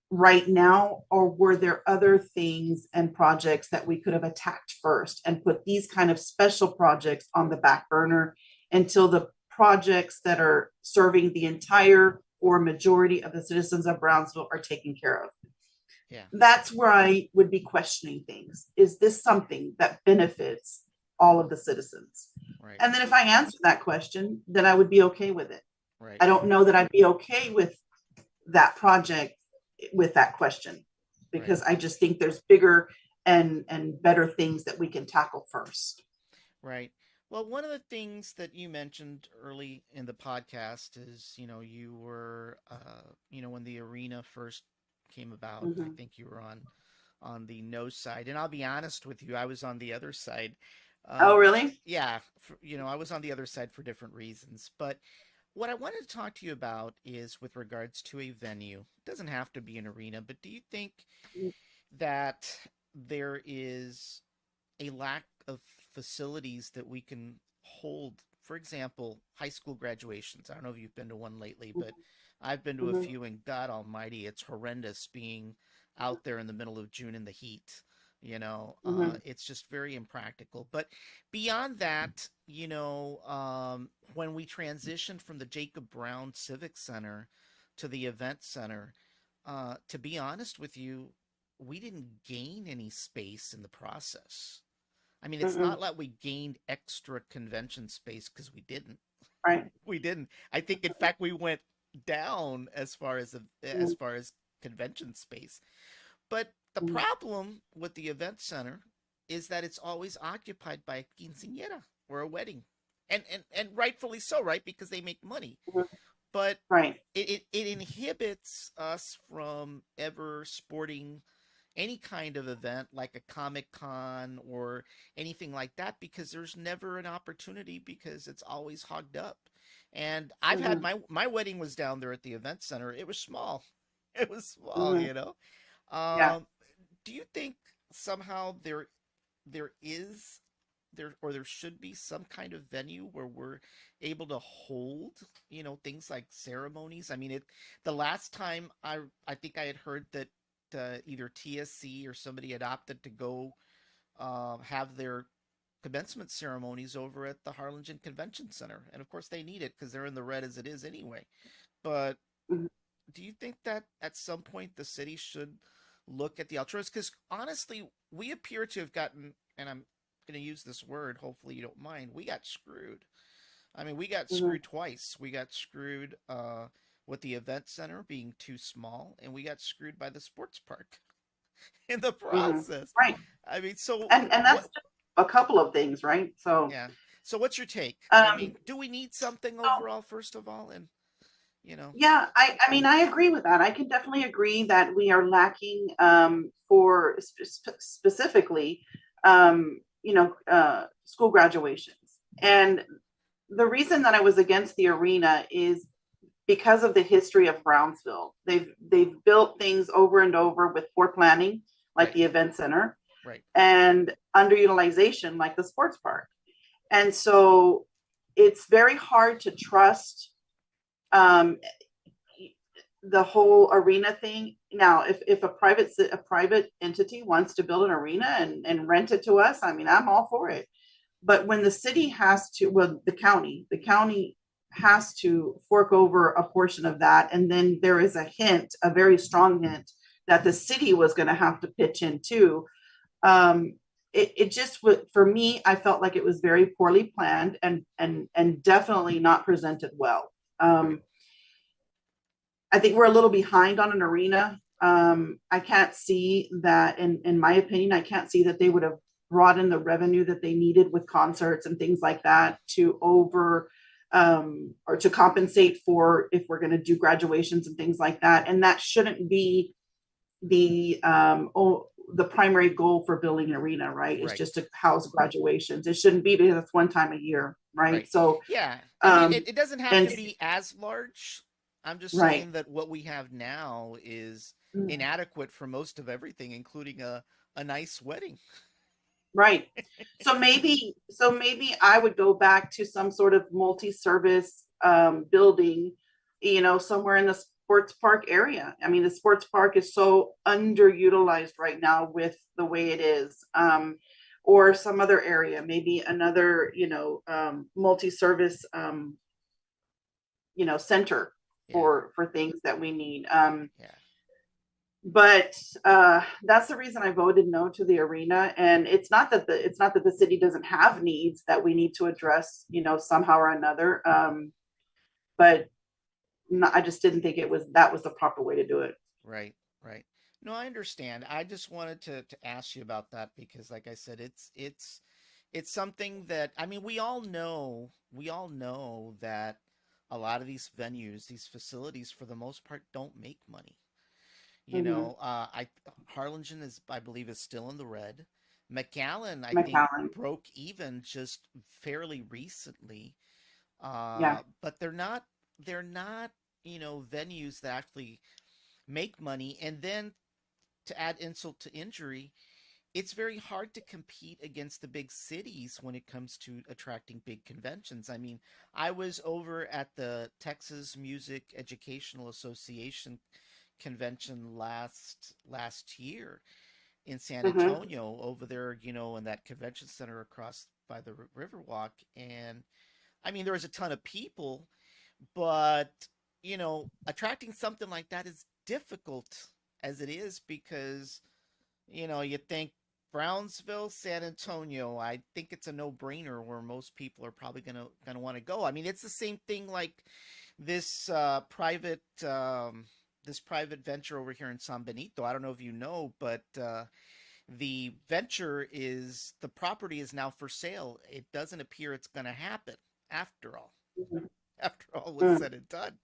right now, or were there other things and projects that we could have attacked first and put these kind of special projects on the back burner until the projects that are serving the entire or majority of the citizens of Brownsville are taken care of? Yeah. That's where I would be questioning things. Is this something that benefits all of the citizens? Right. And then if I answer that question, then I would be okay with it. Right. I don't know that I'd be okay with that project with that question, Right. because I just think there's bigger and better things that we can tackle first. Right. Well, one of the things that you mentioned early in the podcast is, you were, when the arena first came about, I Mm-hmm. think you were on the no side, and I'll be honest with you, I was on the other side. Oh, Um, really? yeah, I was on the other side for different reasons, but what I wanted to talk to you about is with regards to a venue. It doesn't have to be an arena, but do you think that there is a lack of facilities that we can hold? For example, high school graduations. I don't know if you've been to one lately, but I've been to a Mm-hmm. few, and God almighty, it's horrendous being out there in the middle of June in the heat. Hmm. It's just very impractical. But beyond that, when we transitioned from the Jacob Brown Civic Center to the event center, to be honest with you, we didn't gain any space in the process. I mean, it's Hmm. not like we gained extra convention space because we didn't. Right. We didn't. I think, in fact, we went down as Hmm. far as convention space. But the Hmm. problem with the event center is that it's always occupied by a quinceañera or a wedding, and rightfully so, right? Because they make money. But Right. it inhibits us from ever sporting any kind of event like a Comic Con or anything like that, because there's never an opportunity because it's always hogged up. And I've had Hmm. my wedding was down there at the event center. It was small. It was small, Hmm. you know. Yeah. Um, do you think somehow there is there should be some kind of venue where we're able to hold, things like ceremonies? I mean, the last time I think I had heard that either TSC or somebody had opted to go have their commencement ceremonies over at the Harlingen Convention Center, and of course they need it because they're in the red as it is anyway. But Hmm. do you think that at some point the city should look at the alternatives? Because honestly, we appear to have gotten, and I'm going to use this word, hopefully you don't mind, we got screwed. I mean, we got Hmm. screwed twice. We got screwed with the event center being too small, and we got screwed by the sports park in the Hmm. process. Right. I mean, so And that's what? just a couple of things, right? So, Yeah. So what's your take? I um, mean, do we need something so overall, first of all? And, you know, yeah, I mean, I agree with that. I can definitely agree that we are lacking for specifically, school graduations. And the reason that I was against the arena is because of the history of Brownsville. They've built things over and over with poor planning, like right, the event center, right, and underutilization, like the sports park. And so it's very hard to trust um, the whole arena thing. Now, if a private entity wants to build an arena and rent it to us, I mean, I'm all for it. But when the city has to, well, the county has to fork over a portion of that, and then there is a hint, a very strong hint, that the city was going to have to pitch in too. Um, it just would, for me, I felt like it was very poorly planned and definitely not presented well. right, I think we're a little behind on an arena. I can't see that, in my opinion, I can't see that they would have brought in the revenue that they needed with concerts and things like yeah, that to or to compensate for if we're going to do graduations and things like that. And that shouldn't be the primary goal for building an arena, right? It's right. just to house graduations. It shouldn't be because it's one time a year, right? Right. So, Yeah. I mean, um, it doesn't have and to be as large. I'm just right. saying that what we have now is inadequate for most of everything, including a nice wedding. Right. So maybe I would go back to some sort of multi-service building, somewhere in the sports park area. I mean, the sports park is so underutilized right now with the way it is. Or some other area, maybe another, multi-service, center Yeah. for things that we need. Yeah. But that's the reason I voted no to the arena. And it's not that the city doesn't have needs that we need to address, somehow or another. But no, I just didn't think that was the proper way to do it. Right. Right. No, I understand. I just wanted to ask you about that because, like I said, it's something that, I mean, we all know that a lot of these venues, these facilities, for the most part, don't make money. Hmm. I Harlingen is, I believe, is still in the red. McAllen, I think, McAllen. broke even just fairly recently. Yeah. But they're not, venues that actually make money. And then to add insult to injury, it's very hard to compete against the big cities when it comes to attracting big conventions. I mean, I was over at the Texas Music Educational Association convention last year in San Mhm. Antonio over there, in that convention center across by the Riverwalk. And I mean, there was a ton of people, but attracting something like that is difficult as it is because you think Brownsville, San Antonio. I think it's a no-brainer where most people are probably gonna want to go. I mean, it's the same thing like this this private venture over here in San Benito. I don't know if you know, but the property is now for sale. It doesn't appear it's going to happen after all. Mhm. After all was Mhm. said and done.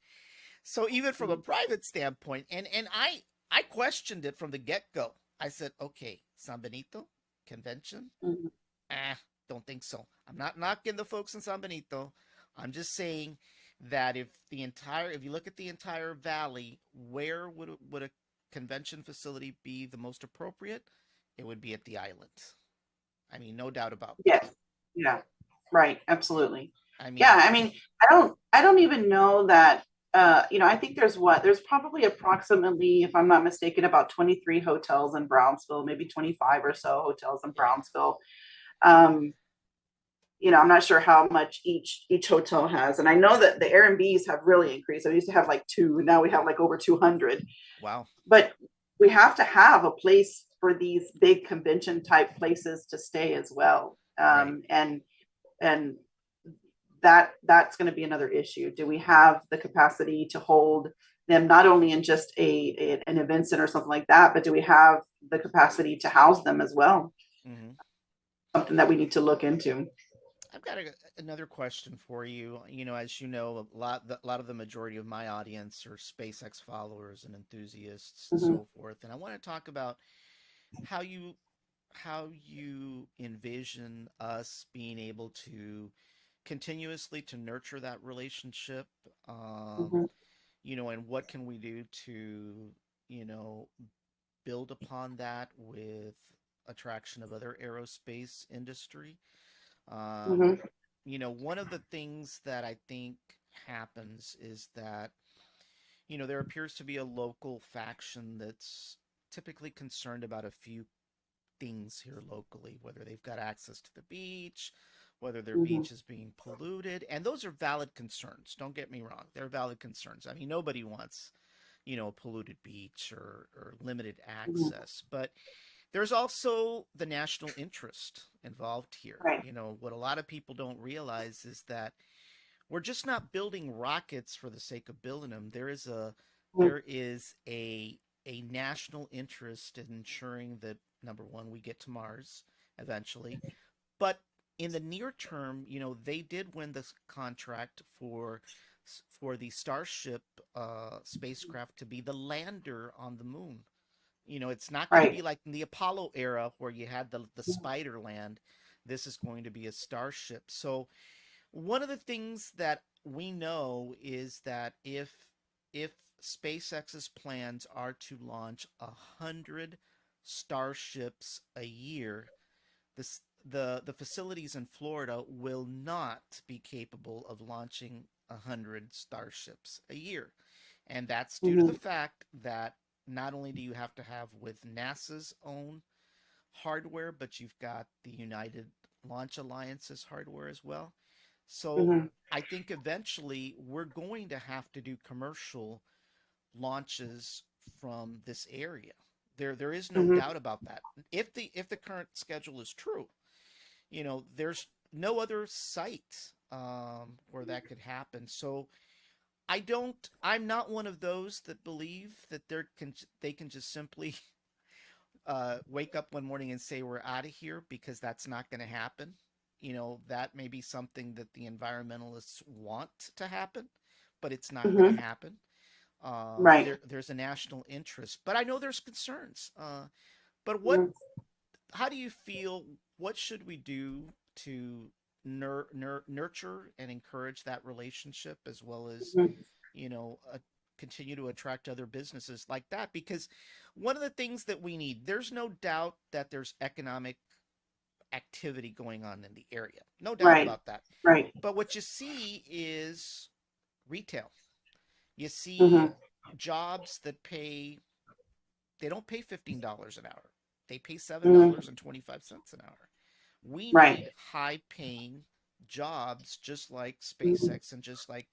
So even from a private standpoint, and I questioned it from the get go. I said, okay, San Benito convention, Mhm. ah, don't think so. I'm not knocking the folks in San Benito. I'm just saying that if you look at the entire valley, where would a convention facility be the most appropriate? It would be at the island. I mean, no doubt about that. Yes. Yeah. Right. Absolutely. I Yeah. mean, I mean, I don't even know that, I think there's probably approximately, if I'm not mistaken, about 23 hotels in Brownsville, maybe 25 or so hotels in yeah, Brownsville. Um, I'm not sure how much each hotel has. And I know that the Airbnbs have really increased. So we used to have like two, now we have like over 200. wow, But we have to have a place for these big convention type places to stay as well. right, And that's going to be another issue. Do we right. have the capacity to hold them not only in just an event center or something like that, but do we have the capacity to house them as well? Hmm. Something that we need to look into. I've got another question for you. As you know, a lot of the majority of my audience are SpaceX followers and enthusiasts and Mm-hmm. so forth, and I want to talk about how you envision us being able to continuously to nurture that relationship, Mm-hmm. and what can we do to, you know, build upon that with attraction of other aerospace industry. Um, Mm-hmm. one of the things that I think happens is that, there appears to be a local faction that's typically concerned about a few things here locally, whether they've got access to the beach, whether their Mm-hmm. beach is being polluted. And those are valid concerns. Don't get me wrong. They're valid concerns. I mean, nobody wants, a polluted beach or limited Mm-hmm. access. But there's also the national interest involved here. Right. What a lot of people don't realize is that we're just not building rockets for the sake of building them. Mm-hmm. There is a national interest in ensuring that number one, we get to Mars eventually, but in the near term, they did win this contract for the Starship spacecraft to be the lander on the moon. It's not going to Right. be like in the Apollo era where you had the spider land. This is going to be a Starship. So one of the things that we know is that if SpaceX's plans are to launch 100 starships a year, the facilities in Florida will not be capable of launching 100 starships a year. And that's due to the Mm-hmm. fact that not only do you have to have with NASA's own hardware, but you've got the United Launch Alliance's hardware as well. So Mm-hmm. I think eventually we're going to have to do commercial launches from this area. There is no Mm-hmm. doubt about that. If the current schedule is true, there's no other site where that could happen. So I'm not one of those that believe that they can just simply wake up one morning and say we're out of here, because that's not going to happen. That may be something that the environmentalists want to happen, but it's not going to Mm-hmm. happen. Right. There's a national interest, but I know there's concerns. But Mm-hmm. how do you feel? What should we do to nurture and encourage that relationship, as well as, Mm-hmm. you know, uh, continue to attract other businesses like that? Because one of the things that we need, there's no doubt that there's economic activity going on in the area. No doubt Right. about that. Right. But what you see is retail. You see Mm-hmm. jobs that pay, they don't pay $15 an hour. They pay Mhm. $7.25 an hour. We Right. need high paying jobs just like Mhm. SpaceX and just like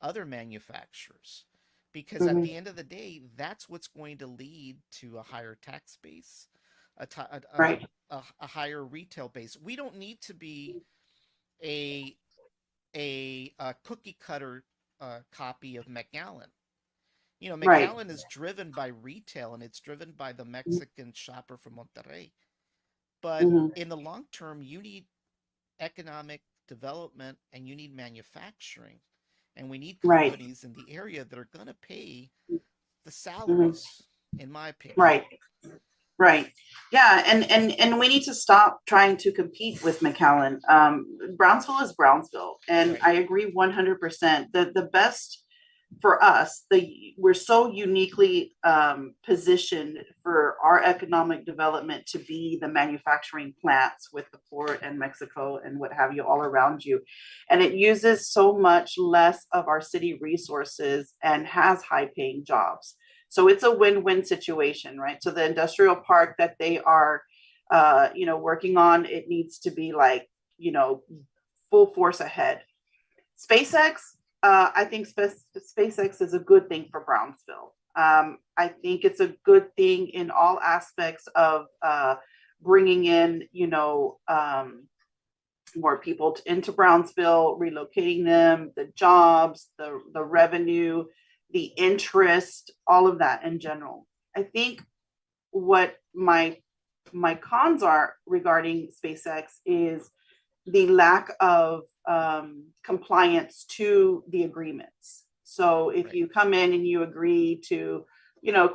other manufacturers. Because at Mhm. the end of the day, that's what's going to lead to a higher tax base, a, ti- Right. a higher retail base. We don't need to be a a cookie cutter copy of McAllen. You know, Right. McAllen is driven by retail and it's driven by the Mhm. Mexican shopper from Monterrey. But Mhm. in the long term, you need economic development and you need manufacturing. And we need Right. companies in the area that are going to pay the Mhm. salaries, in my opinion. Right. Right. Yeah, and we need to stop trying to compete with McAllen. Brownsville is Brownsville, and Right. I agree 100%. The best for us, we're so uniquely positioned for our economic development to be the manufacturing plants with the port and Mexico and what have you all around you, and it uses so much less of our city resources and has high paying jobs. So it's a win-win situation, right? So the industrial park that they are, working on, it needs to be like, you know, full force ahead. SpaceX, I think SpaceX is a good thing for Brownsville. I think it's a good thing in all aspects of bringing in, more people into Brownsville, relocating them, the jobs, the revenue, the interest, all of that in general. I think what my cons are regarding SpaceX is the lack of compliance to the agreements. So if Right. you come in and you agree to,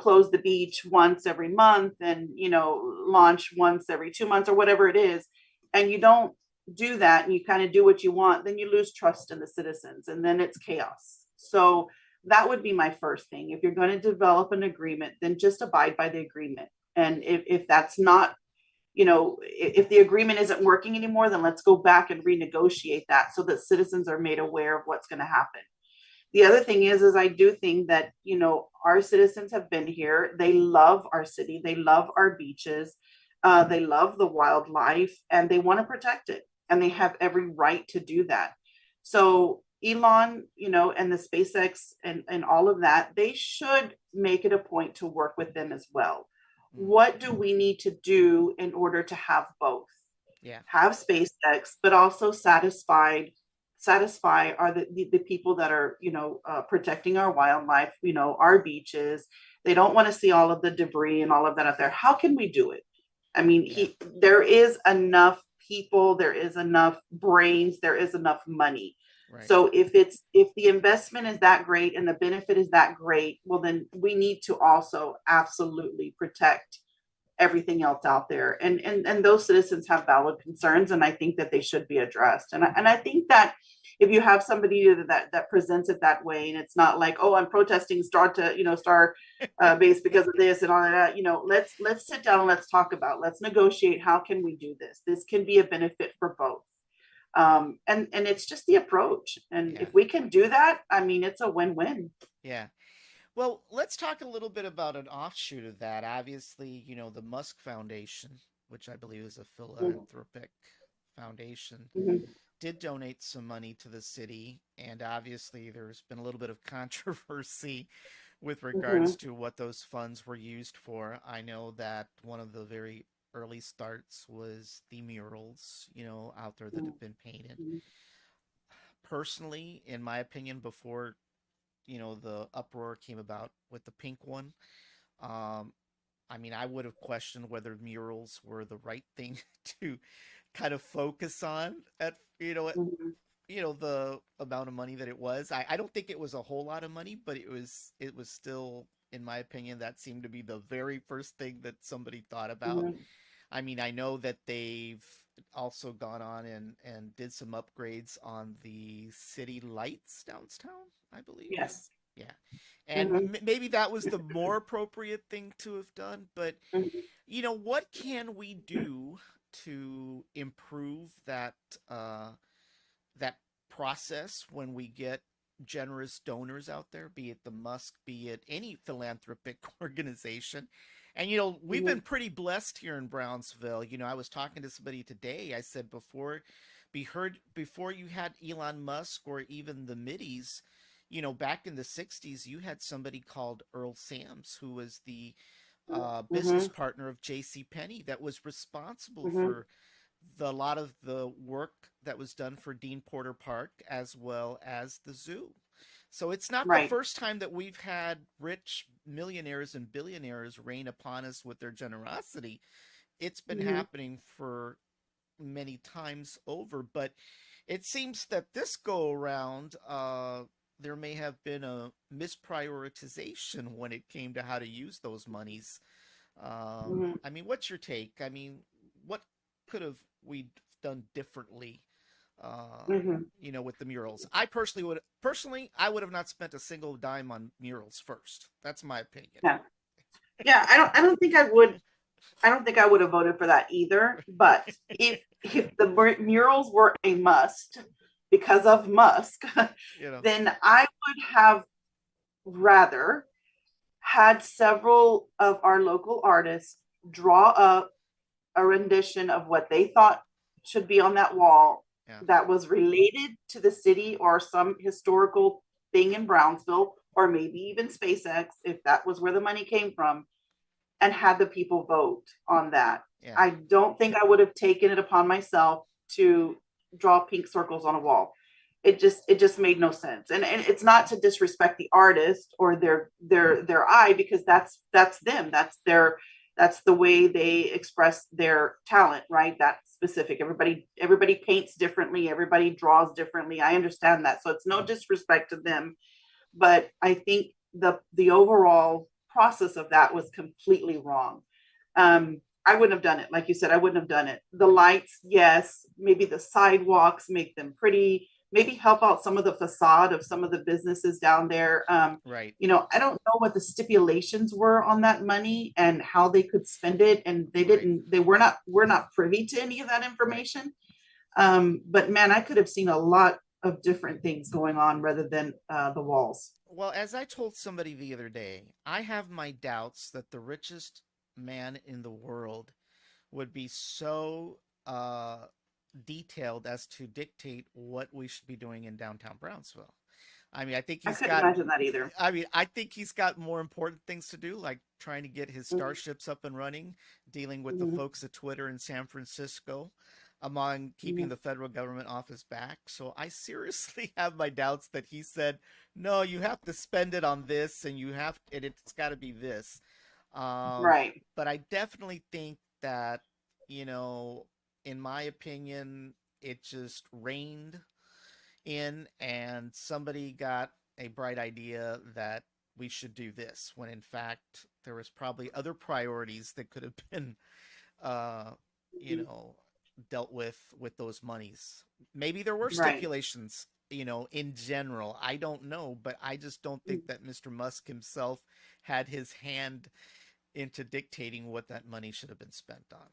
close the beach once every month and, launch once every 2 months or whatever it is, and you don't do that and you kind of do what you want, then you lose trust in the citizens and then it's chaos. So that would be my first thing. If you're going to develop an agreement, then just abide by the agreement. And if that's not, if the agreement isn't working anymore, then let's go back and renegotiate that so that citizens are made aware of what's going to happen. The other thing is I do think that, our citizens have been here. They love our city. They love our beaches. They love the wildlife and they want to protect it. And they have every right to do that. So Elon, and the SpaceX and all of that, they should make it a point to work with them as well. Mm. What do we need to do in order to have both? Yeah. Have SpaceX, but also satisfy are the people that are protecting our wildlife, our beaches. They don't want to see all of the debris and all of that out there. How can we do it? I mean, Yeah. there is enough people, there is enough brains, there is enough money. Right. So if the investment is that great and the benefit is that great, well then we need to also absolutely protect everything else out there. And those citizens have valid concerns, and I think that they should be addressed. And I think that if you have somebody that presents it that way, and it's not like, oh, I'm protesting star base because of this and all of that, let's sit down and let's talk about, let's negotiate, how can we do this? This can be a benefit for both. Yeah. And it's just the approach. And Yeah. if we can do that, I mean, it's a win-win. Yeah. Well, let's talk a little bit about an offshoot of that. Obviously, the Musk Foundation, which I believe is a philanthropic foundation, Mhm. did donate some money to the city. And obviously, there's been a little bit of controversy with regards Mhm. to what those funds were used for. I know that one of the very early starts was the murals, out there that have been painted. Mhm. Personally, in my opinion, before the uproar came about with the pink one. Um, I mean, I would have questioned whether murals were the right thing to kind of focus on Mhm. the amount of money that it was. I don't think it was a whole lot of money, but it was still, in my opinion, that seemed to be the very first thing that somebody thought about. Mhm. I mean, I know that they've also gone on and did some upgrades on the city lights downtown, I believe. Yes. Yeah. And Mhm. maybe that was the more appropriate thing to have done, but Mhm. what can we do to improve that process when we get generous donors out there, be it the Musk, be it any philanthropic organization. And, we've Mhm. been pretty blessed here in Brownsville. I was talking to somebody today. I said before you had Elon Musk or even the middies, back in the 60s, you had somebody called Earl Sams, who was the business Mhm. partner of J.C. Penney, that was responsible Mhm. for a lot of the work that was done for Dean Porter Park as well as the zoo. So it's not the Right. first time that we've had rich millionaires and billionaires rain upon us with their generosity. It's been Mhm. happening for many times over, but it seems that this go around, there may have been a misprioritization when it came to how to use those monies. Mhm. I mean, what's your take? I mean, what could have we done differently? Mhm. With the murals. I would have not spent a single dime on murals first. That's my opinion. Yeah. Yeah. I don't think I would. I don't think I would have voted for that either. But if the murals were a must because of Musk, you know, then I would have rather had several of our local artists draw up a rendition of what they thought should be on that wall yeah, that was related to the city or some historical thing in Brownsville, or maybe even SpaceX, if that was where the money came from, and had the people vote on that. yeah, I don't think I would have taken it upon myself to draw pink circles on a wall. It just made no sense. And it's not to disrespect the artist or their eye, because that's them. That's the way they express their talent, right? That's specific. Everybody paints differently, everybody draws differently. I understand that. So it's no disrespect to them, but I think the overall process of that was completely wrong. I wouldn't have done it. Like you said, I wouldn't have done it. The lights, yes, maybe the sidewalks, make them pretty, maybe help out some of the facade of some of the businesses down there. right, I don't know what the stipulations were on that money and how they could spend it. And right, we're not privy to any of that right. information. But man, I could have seen a lot of different things going on rather than the walls. Well, as I told somebody the other day, I have my doubts that the richest man in the world would be so detailed as to dictate what we should be doing in downtown Brownsville. I mean, I couldn't imagine that either. I think he's got more important things to do, like trying to get his starships up and running, dealing with the Mm-hmm. folks at Twitter in San Francisco, among keeping Mm-hmm. the federal government off his back. So I seriously have my doubts that he said, "No, you have to spend it on this, and it's got to be this." Um, Right. but I definitely think that, you know, in my opinion, it just rained in, and somebody got a bright idea that we should do this, when in fact there was probably other priorities that could have been uh you Mm-hmm. know dealt with those monies. Maybe there were Right. stipulations, in general. I don't know, but I just don't think that Mr. Musk himself had his hand into dictating what that money should have been spent on.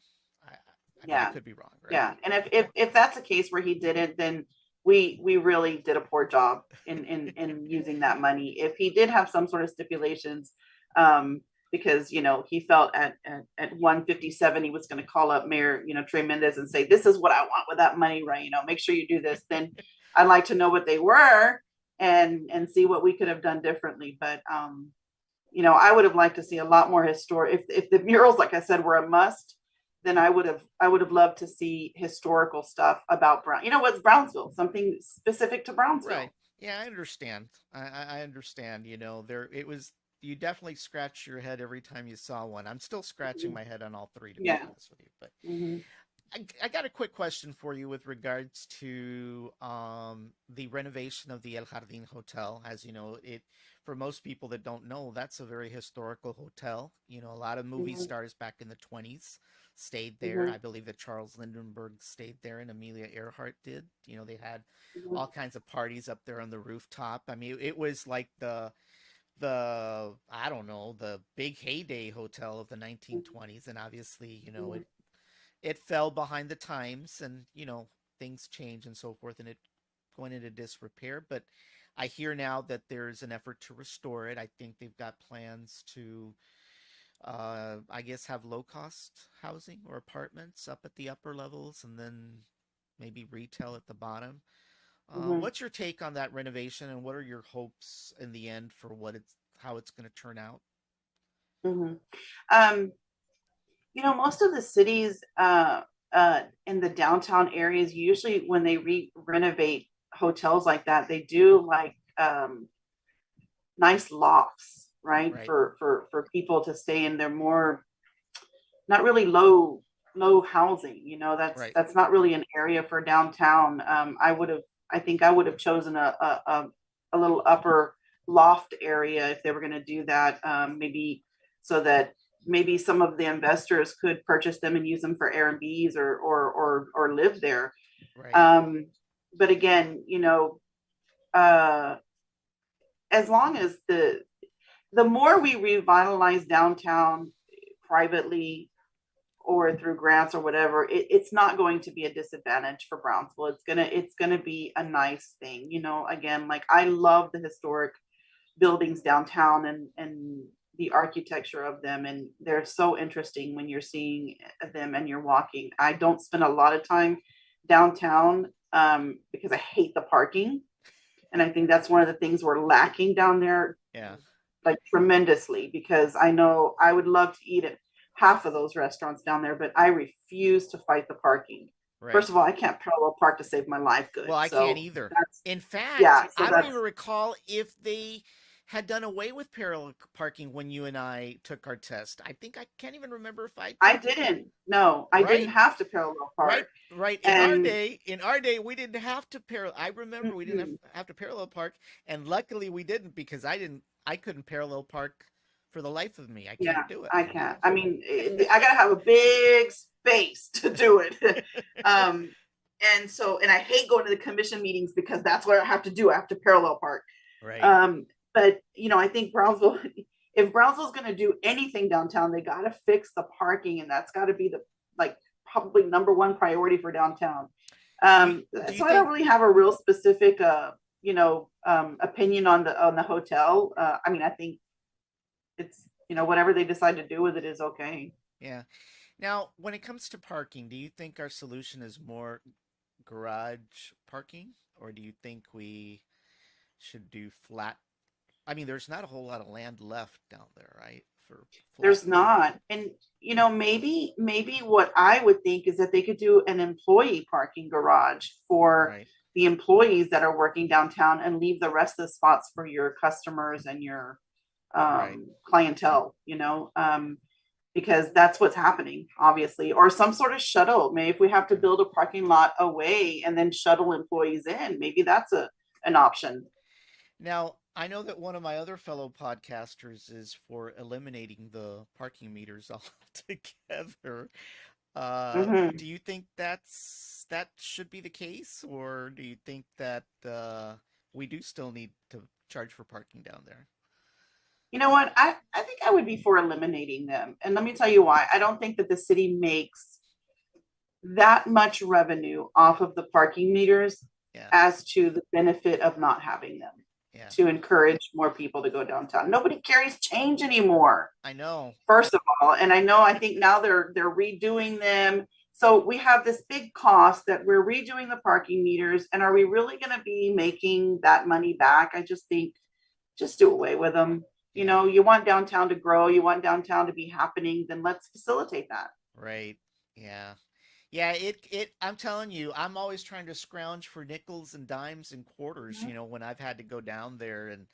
I mean, I Yeah. could be wrong, right? Yeah. And if that's a case where he didn't, then we really did a poor job in using that money. If he did have some sort of stipulations, um, because he felt at 157 he was going to call up Mayor Trey Mendez and say, this is what I want with that money, right? Make sure you do this. Then I'd like to know what they were and see what we could have done differently. But I would have liked to see a lot more historic. If the murals, like I said, were a must, then I would have loved to see historical stuff about what's Brownsville, something specific to Right. Brownsville. Yeah, I understand. I understand. There it was. You definitely scratched your head every time you saw one. I'm still scratching Mhm. my head on all three, to be Yeah. honest with you. But Hmm. I got a quick question for you with regards to the renovation of the El Jardín Hotel. As you know, for most people that don't know, that's a very historical hotel. A lot of movie Hmm. stars back in the 20s stayed there. Hmm. I believe that Charles Lindbergh stayed there and Amelia Earhart did. They had all Hmm. kinds of parties up there on the rooftop. I mean, it was like the I don't know, the big heyday hotel of the 1920s, and obviously, it fell behind the times, and things change and so forth, and it going into disrepair. But I hear now that there's an effort to restore it. I think they've got plans to, I guess, have low cost housing or apartments up at the upper levels and then maybe retail at the bottom. Hmm. What's your take on that renovation, and what are your hopes in the end for how it's going to turn out? Hmm. Um, most of the cities in the downtown areas, usually when they renovate hotels like that, they do like nice lofts, right? Right, For people to stay in. They're more not really low housing. right, That's not really an area for downtown. I think I would have chosen a little upper loft area if they were going to do that. Maybe so that maybe some of the investors could purchase them and use them for Airbnbs or live there. right. Um, but again, uh, as long as the more we revitalize downtown privately or through grants or whatever, it's not going to be a disadvantage for Brownsville. It's gonna be a nice thing. Again, like I love the historic buildings downtown and the architecture of them, and they're so interesting when you're seeing them and you're walking. I don't spend a lot of time downtown because I hate the parking, and I think that's one of the things we're lacking down there Yeah, like tremendously, because I know I would love to eat at half of those restaurants down there, but I refuse to fight the parking. First right. of all, I can't parallel park to save my life good. Well, I can't So either. that's, In fact, yeah, so I don't that's, even recall if they had done away with parallel parking when you and I took our test. I think I can't even remember if I I took. didn't, no, I didn't Right, have to parallel right, park. right. And In our day, we didn't have to parallel. I remember we didn't mm-mm, have to parallel park, and luckily we didn't because I couldn't parallel park for the life of me. I yeah, can't do it. I can't. I mean, I got to have a big space to do it. um, and I hate going to the commission meetings because that's what I have to do. I have to parallel park. Right. But I think Brownsville, if Brownsville's going to do anything downtown, they got to fix the parking, and that's got to be the like probably number one priority for downtown. Do you So I don't think really have a real specific, opinion on the hotel. I mean, I think it's whatever they decide to do with it is okay. yeah. Now, when it comes to parking, do you think our solution is more garage parking, or do you think we should do flat? I mean, there's not a whole lot of land left down there, right? For flat. There's not. And maybe what I would think is that they could do an employee parking garage for Right, the employees that are working downtown and leave the rest of the spots for your customers and your right. clientele, because that's what's happening, obviously. Or some sort of shuttle. Maybe if we have to Yeah. build a parking lot away and then shuttle employees in, maybe that's an option. Now, I know that one of my other fellow podcasters is for eliminating the parking meters altogether. Hmm. Do you think that should be the case, or do you think that we do still need to charge for parking down there? You know what? I think I would be for eliminating them. And let me tell you why. I don't think that the city makes that much revenue off of the parking meters Yeah, as to the benefit of not having them yeah. to encourage more people to go downtown. Nobody carries change anymore, I know. first of all. And I think now they're redoing them. So we have this big cost that we're redoing the parking meters. And are we really going to be making that money back? I just think just do away with them. Yeah, You want downtown to grow, you want downtown to be happening, then let's facilitate that. right. Yeah. Yeah, I'm telling you, I'm always trying to scrounge for nickels and dimes and quarters, Mhm. when I've had to go down there and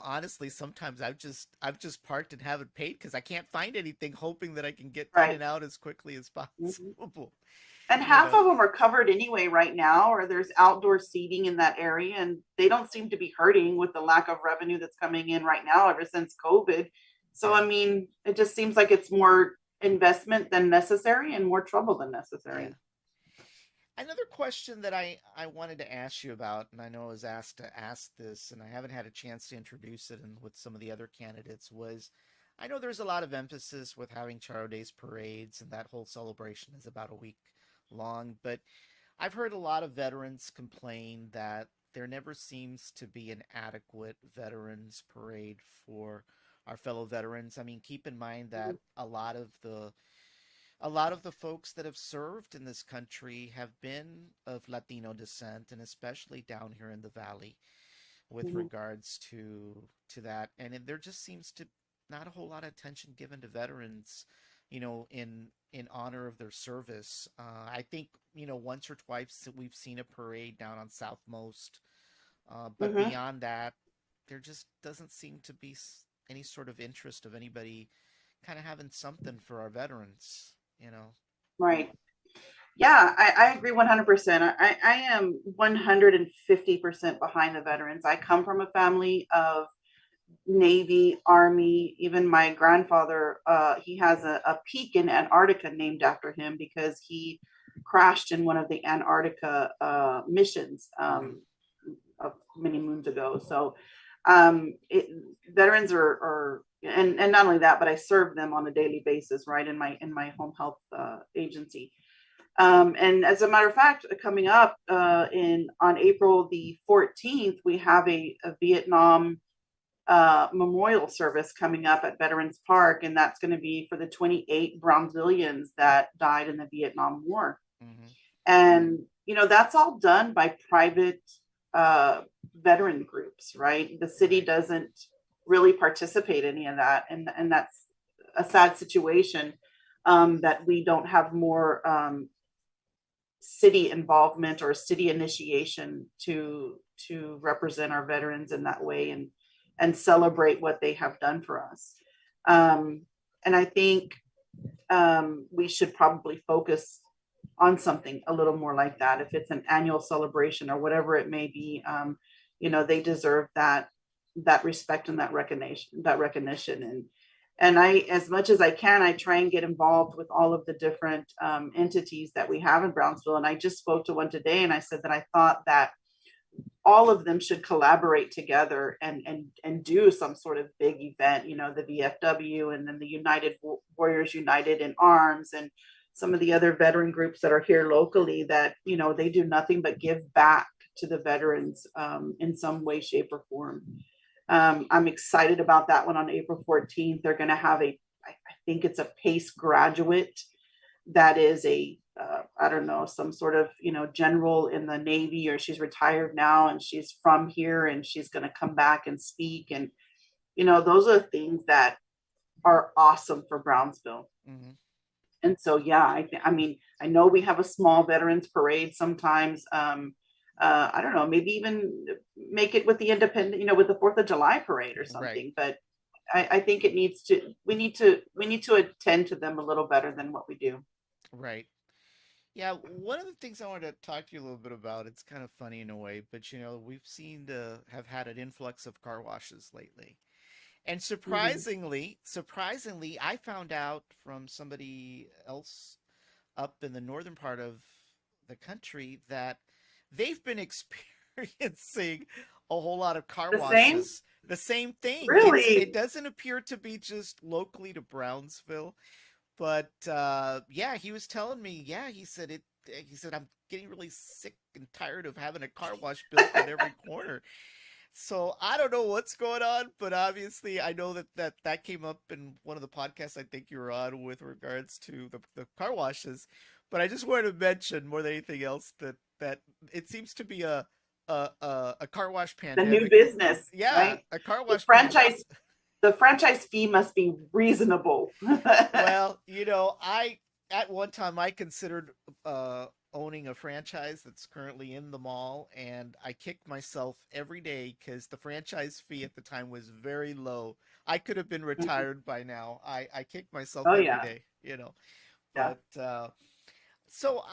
honestly, sometimes I've just parked and haven't paid because I can't find anything, hoping that I can get in Right. and out as quickly as Mhm. possible. And You half know? of them are covered anyway right now, or there's outdoor seating in that area, and they don't seem to be hurting with the lack of revenue that's coming in right now ever since COVID. So, Yeah, I mean, it just seems like it's more investment than necessary and more trouble than yeah. necessary. Another question that I wanted to ask you about, and I know I was asked to ask this, and I haven't had a chance to introduce it and with some of the other candidates was, I know there's a lot of emphasis with having Charo Days parades, and that whole celebration is about a week long, but I've heard a lot of veterans complain that there never seems to be an adequate veterans parade for our fellow veterans. I mean, keep in mind that a lot of the folks that have served in this country have been of Latino descent, and especially down here in the valley with Mhm. regards to that. And there just seems to not a whole lot of attention given to veterans, in honor of their service. I think once or twice we've seen a parade down on Southmost, but Mhm. beyond that, there just doesn't seem to be any sort of interest of anybody kind of having something for our veterans. You know. Right. Yeah, I agree 100%. I am 150% behind the veterans. I come from a family of Navy, Army. Even my grandfather, he has a peak in Antarctica named after him because he crashed in one of the Antarctica missions Mm-hmm. of many moons ago. So it, veterans are and not only that, but I serve them on a daily basis, right, in my home health agency. And as a matter of fact, coming up in on April the 14th, we have a Vietnam memorial service coming up at Veterans Park, and that's going to be for the 28 Brownsvillians that died in the Vietnam War. Mm-hmm. And that's all done by private uh, veteran groups, right? The city Right. doesn't really participate in any of that, and that's a sad situation, that we don't have more city involvement or city initiation to represent our veterans in that way and celebrate what they have done for us. Um, and I think we should probably focus on something a little more like that. If it's an annual celebration or whatever it may be, they deserve that respect and that recognition. And I, as much as I can, I try and get involved with all of the different entities that we have in Brownsville. And I just spoke to one today, and I said that I thought that all of them should collaborate together and do some sort of big event, the VFW, and then the United Warriors United in Arms, and some of the other veteran groups that are here locally that, they do nothing but give back to the veterans in some way, shape, or form. I'm excited about that one on April 14th. They're going to have I think it's a PACE graduate that is I don't know, some sort of, general in the Navy, or she's retired now and she's from here and she's going to come back and speak. And, those are things that are awesome for Brownsville. Mm-hmm. And so, yeah, I mean, I know we have a small veterans parade sometimes. I don't know, maybe even make it with the independent, with the 4th of July parade or Right. something. But I think we need to attend to them a little better than what we do. Right. Yeah, one of the things I wanted to talk to you a little bit about, it's kind of funny in a way, but we've seen to have had an influx of car washes lately. And Mhm. surprisingly, I found out from somebody else up in the northern part of the country that they've been experiencing a whole lot of car The same? washes. The same thing. It Really? doesn't appear to be just locally to Brownsville. But yeah, he was telling me. Yeah, he said it. He said I'm getting really sick and tired of having a car wash built on every corner. So I don't know what's going on, but obviously I know that came up in one of the podcasts I think you were on with regards to the car washes. But I just wanted to mention more than anything else that it seems to be a car wash The new pandemic. business, Yeah, right? a car The wash pandemic. franchise the franchise fee must be reasonable. Well, I at one time I considered owning a franchise that's currently in the mall, and I kicked myself every day because the franchise fee at the time was very low. I could have been retired by now. I kicked myself Oh every yeah, day. yeah. But so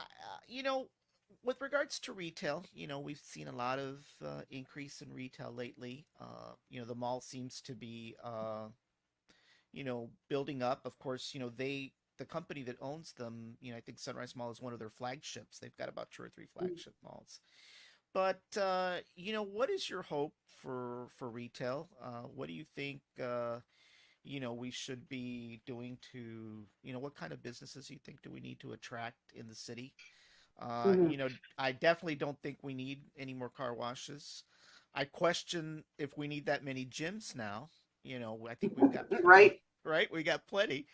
with regards to retail, we've seen a lot of increase in retail lately. The mall seems to be building up. Of course, the company that owns them, I think Sunrise Mall is one of their flagships. They've got about two or three flagship malls. But what is your hope for retail? What do you think we should be doing to, what kind of businesses do you think do we need to attract in the city? Mhm. You know, I definitely don't think we need any more car washes. I question if we need that many gyms now. You know, I think Right. right, we got plenty.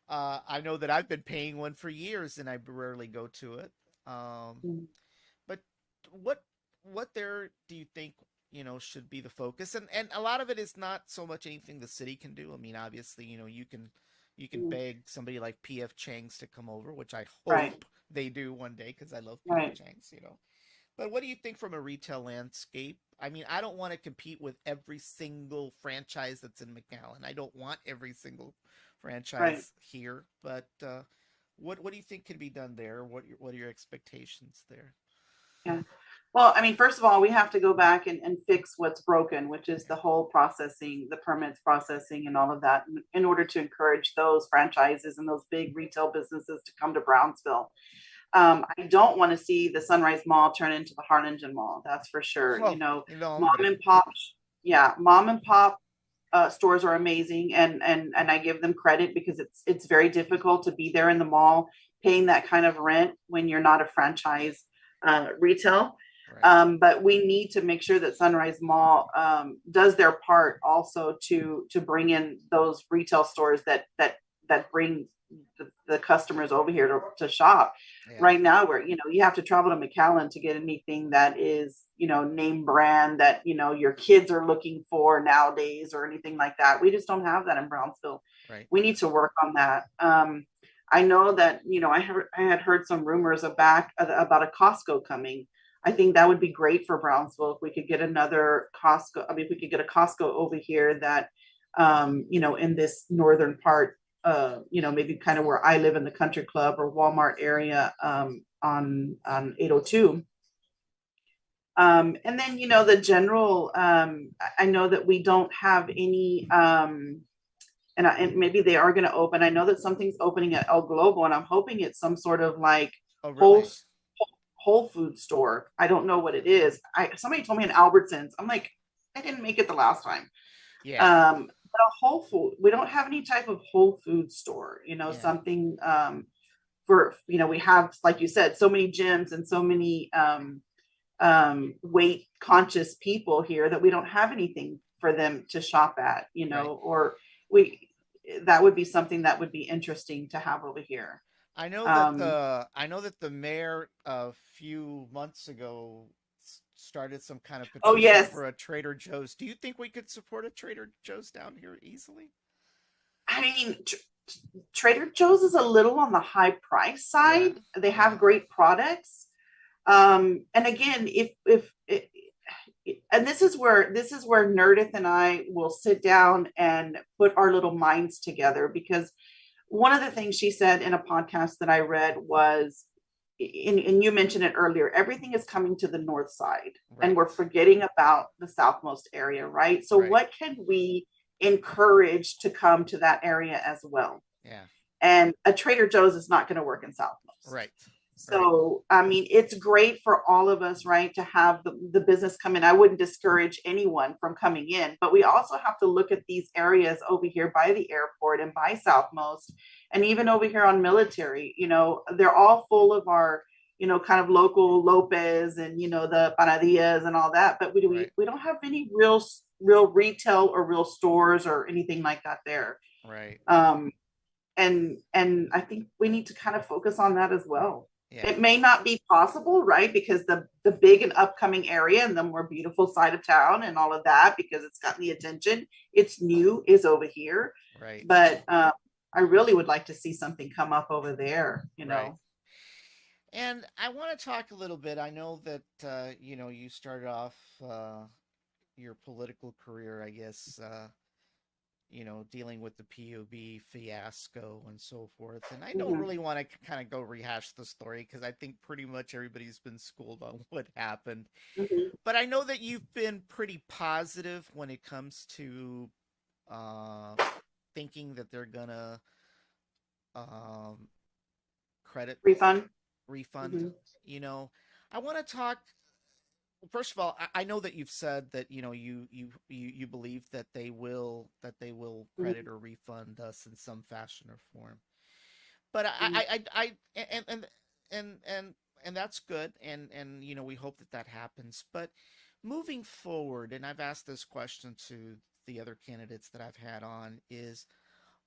I know that I've been paying one for years and I rarely go to it. Um, Mhm. but what what there do you think, should be the focus? And a lot of it is not so much anything the city can do. I mean, obviously, you can Mhm. beg somebody like PF Chang's to come over, which I Right. hope they do one day because I love PF Right. Chang's. But what do you think from a retail landscape? I mean, I don't want to compete with every single franchise that's in McAllen. I don't want every single Right. franchise here, but what do you think can be done there? What are your expectations there? Yeah. Well, I mean, first of all, we have to go back and fix what's broken, which is the Yeah. whole processing, the permits processing, and all of that, in order to encourage those franchises and those big retail businesses to come to Brownsville. I don't want to see the Sunrise Mall turn into the Harlingen Mall. That's for sure. Oh, no, Mom hombre. and pop, yeah, mom and pop stores are amazing, and I give them credit because it's very difficult to be there in the mall paying that kind of rent when you're not a franchise retail. Right, But we need to make sure that Sunrise Mall does their part also to bring in those retail stores that bring the customers over here to shop. yeah, Right now, where you have to travel to McAllen to get anything that is name brand that your kids are looking for nowadays or anything like that. We just don't have that in Brownsville. right. We need to work on that. I know that I had heard some rumors about a Costco coming. I think that would be great for Brownsville if we could get another Costco. I mean, if we could get a Costco over here that, in this northern part, maybe kind of where I live in the country club or Walmart area, on 802. And then, the general, I know that we don't have any, and maybe they are going to open. I know that something's opening at El Globo, and I'm hoping it's some sort of like Oh, whole really? Whole Food store. I don't know what it is. Somebody told me an Albertsons. I'm like, I didn't make it the last time. Yeah, But a Whole Food, we don't have any type of Whole Food store. yeah, Something for we have, like you said, so many gyms and so many weight conscious people here that we don't have anything for them to shop at. right. Or we that would be something that would be interesting to have over here. Um, I know that the mayor a few months ago started some kind of oh petition yes, for a Trader Joe's. Do you think we could support a Trader Joe's down here easily? I mean, Trader Joe's is a little on the high price Yeah, side. They yeah, have great products. And again, if and this is where Nerdith and I will sit down and put our little minds together, because one of the things she said in a podcast that I read was, and you mentioned it earlier, everything is coming to the north side and right, we're forgetting about the southmost area, right? So right, what can we encourage to come to that area as well? yeah, And a Trader Joe's is not going to work in southmost. right, right, So, I mean, it's great for all of us, right, to have the business come in. I wouldn't discourage anyone from coming in, but we also have to look at these areas over here by the airport and by Southmost, and even over here on Military. They're all full of our, kind of local Lopez and, the Panadillas and all that, but we, right, we, we don't have any real retail or real stores or anything like that there. right. Um, and I think we need to kind of focus on that as well. Yeah, It may not be possible, right? Because the big and upcoming area and the more beautiful side of town and all of that, because it's gotten the attention, it's new, is over here. right, But I really would like to see something come up over there, right. And I want to talk a little bit. I know that you started off your political career, I guess, dealing with the POB fiasco and so forth. And I don't Mhm. really want to kind of go rehash the story because I think pretty much everybody's been schooled on what happened. Mhm. But I know that you've been pretty positive when it comes to uh, thinking that they're gonna um, credit Refund. refund. Mhm. You know, I want to talk. First of all, I know that you've said that you believe that they will credit Mhm. or refund us in some fashion or form. But Mhm. I and and that's good, and we hope that that happens. But moving forward, and I've asked this question to the other candidates that I've had on, is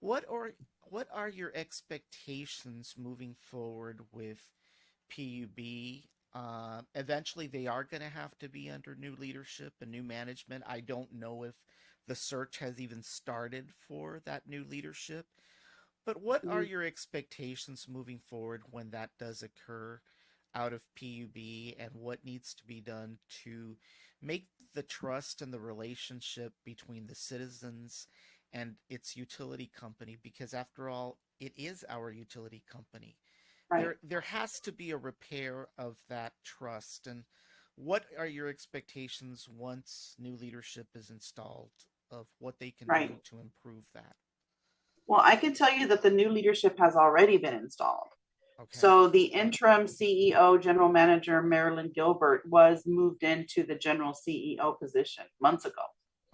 what are what are your expectations moving forward with PUB? Eventually, they are going to have to be under new leadership and new management. I don't know if the search has even started for that new leadership. But what are Mhm. your expectations moving forward when that does occur out of PUB, and what needs to be done to make the trust and the relationship between the citizens and its utility company, because after all, it is our utility company. Right. There has to be a repair of that trust. And what are your expectations once new leadership is installed of what they can Right. do to improve that? Well, I can tell you that the new leadership has already been installed. Okay. So the interim CEO, General Manager Marilyn Gilbert, was moved into the general CEO position months ago.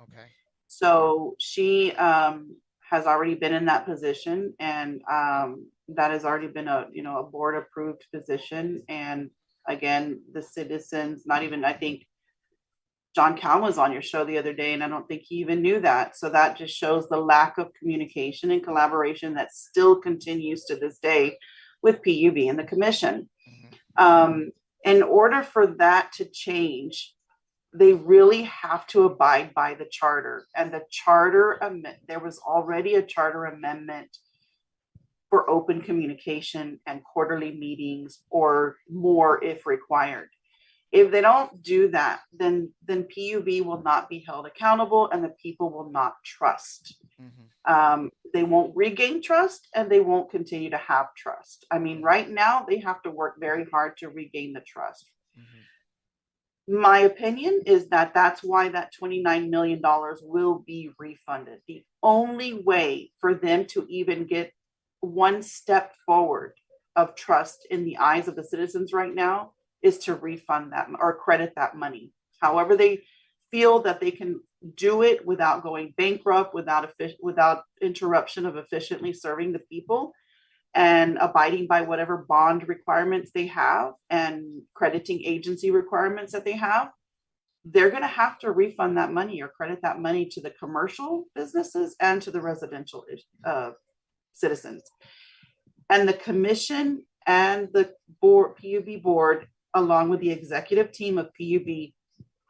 Okay. So she has already been in that position, and that has already been a board approved position. And again, the citizens, not even, I think John Cal was on your show the other day, and I don't think he even knew that. So that just shows the lack of communication and collaboration that still continues to this day with PUB and the commission. Mm-hmm. Um, in order for that to change, they really have to abide by the charter. And the charter, there was already a charter amendment for open communication and quarterly meetings or more if required. If they don't do that, then PUB will not be held accountable and the people will not trust. Mm-hmm. They won't regain trust and they won't continue to have trust. I mean, Mm-hmm. right now they have to work very hard to regain the trust. Mm-hmm. My opinion is that that's why that $29 million will be refunded. The only way for them to even get one step forward of trust in the eyes of the citizens right now is to refund that or credit that money. Yeah. However, they feel that they can do it without going bankrupt, without interruption of efficiently serving the people and abiding by whatever bond requirements they have and crediting agency requirements that they have, they're going to have to refund that money or credit that money to the commercial businesses and to the residential citizens. And the commission and the board, PUB board, along with the executive team of PUB,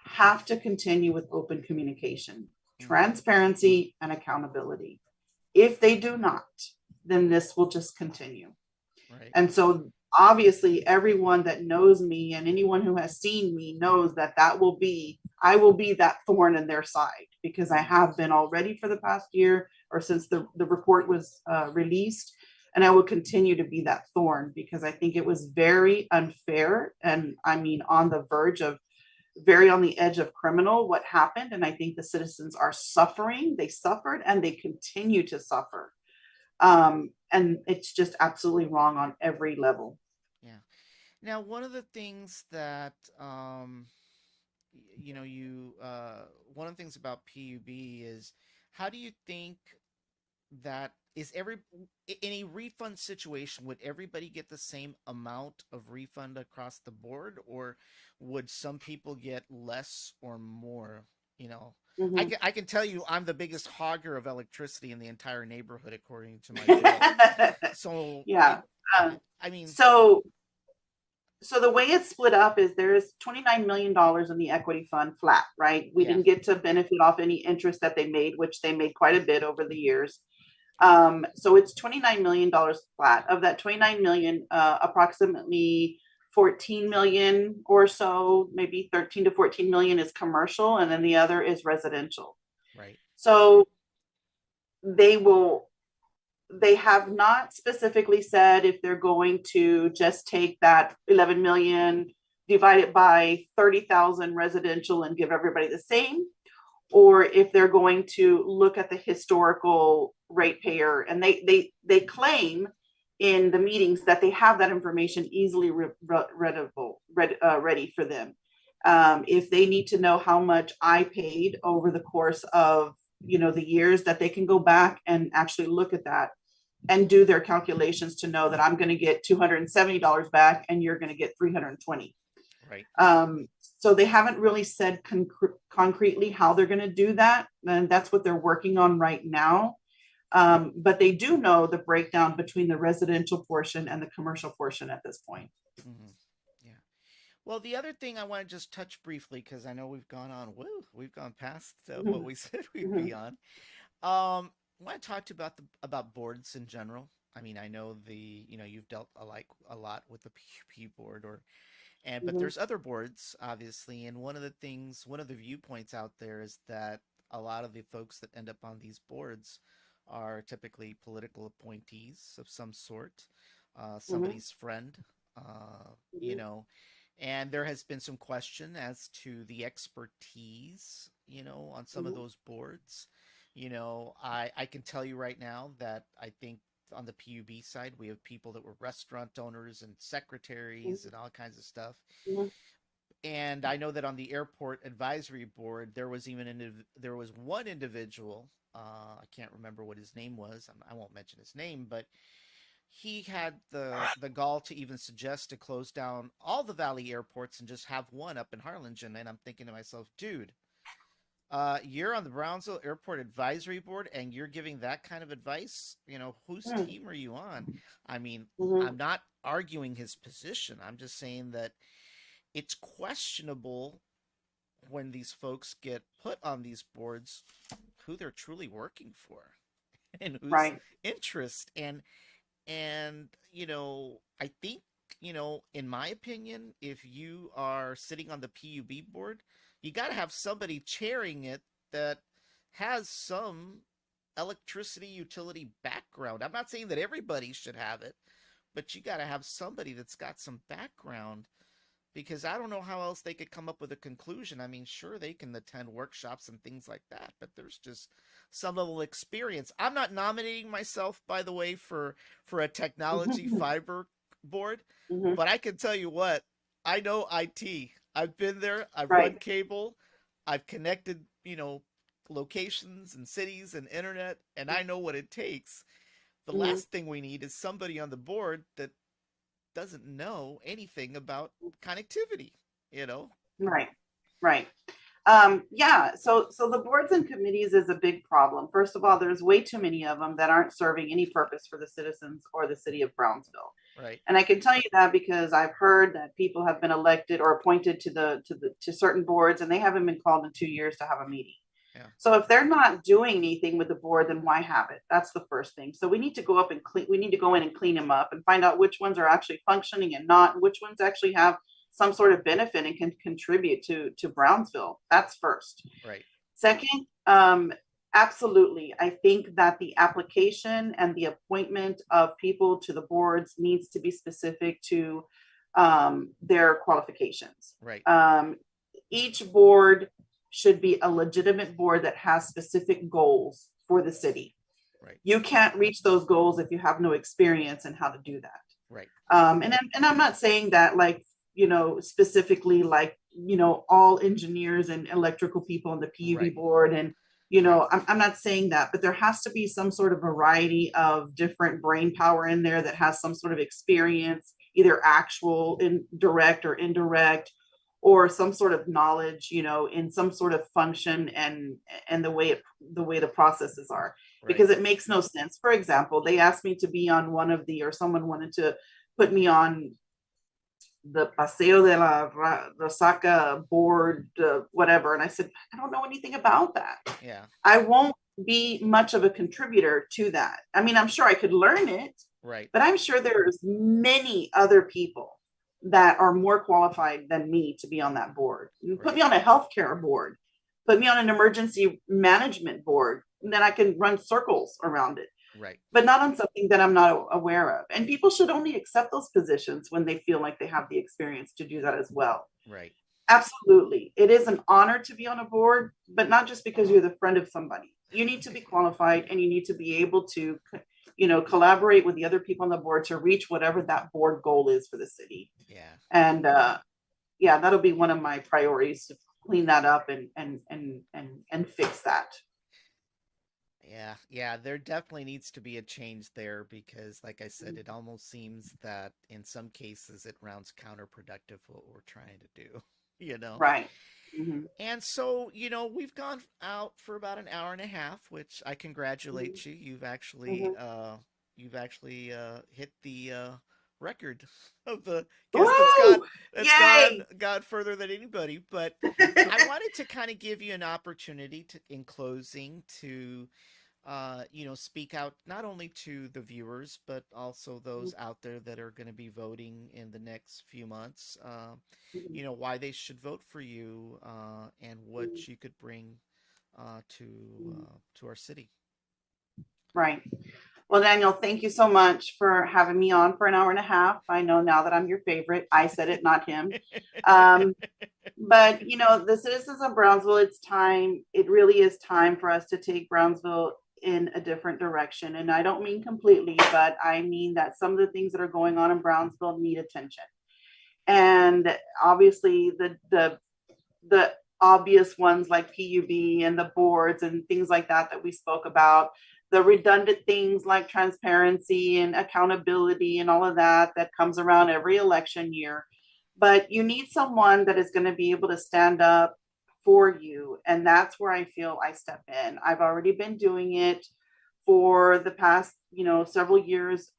have to continue with open communication, Mm-hmm. transparency, and accountability. If they do not, then this will just continue. Right. And so obviously everyone that knows me and anyone who has seen me knows that I will be that thorn in their side because I have been already for the past year or since the report was released. And I will continue to be that thorn because I think it was very unfair. And I mean, on the verge of very on the edge of criminal what happened. And I think the citizens are suffering. They suffered and they continue to suffer. And it's just absolutely wrong on every level. Yeah. Now, one of the things that one of the things about PUB is, how do you think that is every in a refund situation, would everybody get the same amount of refund across the board, or would some people get less or more? You know, Mm-hmm. I can tell you I'm the biggest hogger of electricity in the entire neighborhood according to my bill. So Yeah. Um, I mean, so so the way it's split up is there's $29 million dollars in the equity fund flat, right? We yeah, didn't get to benefit off any interest that they made, which they made quite a bit over the years. So it's $29 million dollars flat. Of that 29 million, approximately 14 million or so, maybe 13 to 14 million is commercial, and then the other is residential. right. So they will they have not specifically said if they're going to just take that 11 million, divide it by 30,000 residential and give everybody the same, or if they're going to look at the historical ratepayer. And they claim in the meetings that they have that information easily ready for them. If they need to know how much I paid over the course of the years, that they can go back and actually look at that and do their calculations to know that I'm going to get $270 back and you're going to get 320. Right. So they haven't really said concretely how they're going to do that, and that's what they're working on right now. But they do know the breakdown between the residential portion and the commercial portion at this point. Hmm. Yeah. Well, the other thing I want to just touch briefly, because I know we've gone on, woo, we've gone past what Mhm, we said we'd mhm, be on. I want to talk to you about about boards in general. I mean, I know you've dealt a lot with the PUP board, but mhm, there's other boards, obviously, and one of the viewpoints out there is that a lot of the folks that end up on these boards are typically political appointees of some sort, mhm, somebody's friend, uh, you mhm, know, and there has been some question as to the expertise, on some of mhm, those boards. I can tell you right now that I think on the PUB side, we have people that were restaurant owners and secretaries and all kinds of stuff. mhm, And I know that on the airport advisory board, there was one individual. I can't remember what his name was. I won't mention his name, but he had the gall to even suggest to close down all the Valley airports and just have one up in Harlingen. And I'm thinking to myself, dude, you're on the Brownsville Airport Advisory Board and you're giving that kind of advice? Whose mhm, team are you on? I mean, mhm. I'm not arguing his position. I'm just saying that it's questionable when these folks get put on these boards who they're truly working for and whose Right. interest. And I think, in my opinion, if you are sitting on the PUB board, you got to have somebody chairing it that has some electricity utility background. I'm not saying that everybody should have it, but you got to have somebody that's got some background, because I don't know how else they could come up with a conclusion. I mean, sure, they can attend workshops and things like that, but there's just some level of experience. I'm not nominating myself, by the way, for a technology Mhm, fiber board, mhm. but I can tell you what, I know IT. I've been there. I've run Right. cable. I've connected, locations and cities and internet, and I know what it takes. The Mhm. last thing we need is somebody on the board that doesn't know anything about connectivity, you know? Right. Right. Yeah, so the boards and committees is a big problem. First of all, there's way too many of them that aren't serving any purpose for the citizens or the city of Brownsville. Right. And I can tell you that because I've heard that people have been elected or appointed to certain boards and they haven't been called in 2 years to have a meeting. Yeah. So if they're not doing anything with the board, then why have it? That's the first thing. So we need to go up and clean. We need to go in and clean them up and find out which ones are actually functioning and not, and which ones actually have some sort of benefit and can contribute to Brownsville. That's first. Right. Second, absolutely. I think that the application and the appointment of people to the boards needs to be specific to their qualifications. Right. Each board should be a legitimate board that has specific goals for the city. Right. You can't reach those goals if you have no experience in how to do that. Right. And I'm not saying that like, specifically like, all engineers and electrical people on the PUB Right. board. And, Right. I'm not saying that, but there has to be some sort of variety of different brain power in there that has some sort of experience, either actual, direct or indirect, or some sort of knowledge, in some sort of function and the way the processes are, Right. because it makes no sense. For example, they asked me to be on or someone wanted to put me on the Paseo de la Rosaca board, whatever. And I said, I don't know anything about that. Yeah. I won't be much of a contributor to that. I mean, I'm sure I could learn it, Right. but I'm sure there's many other people that are more qualified than me to be on that board. Put Right. me on a healthcare board, put me on an emergency management board, and then I can run circles around it, Right. but not on something that I'm not aware of. And people should only accept those positions when they feel like they have the experience to do that as well. Right. Absolutely. It is an honor to be on a board, but not just because you're the friend of somebody. You need to be qualified and you need to be able to, collaborate with the other people on the board to reach whatever that board goal is for the city. Yeah. And yeah, that'll be one of my priorities, to clean that up and fix that. Yeah, yeah, there definitely needs to be a change there because, like I said, it almost seems that in some cases it rounds counterproductive what we're trying to do, you know? Right. Hmm. And so, we've gone out for about an hour and a half, which I Hmm. congratulate you. Hmm. You've actually hit the record of the guest Woo! that's Yay! gone further than anybody. But I wanted to kind of give you an opportunity to, in closing, to speak out not only to the viewers, but also those out there that are going to be voting in the next few months. Why they should vote for you, and what you could bring to our city. Right. Well, Daniel, thank you so much for having me on for an hour and a half. I know now that I'm your favorite. I said it, not him. Um, but the citizens of Brownsville, it's time. It really is time for us to take Brownsville in a different direction. And I don't mean completely, but I mean that some of the things that are going on in Brownsville need attention. And obviously, the obvious ones like PUB and the boards and things like that we spoke about, the redundant things like transparency and accountability and all of that comes around every election year. But you need someone that is going to be able to stand up for you. And that's where I feel I step in. I've already been doing it for the past, several years,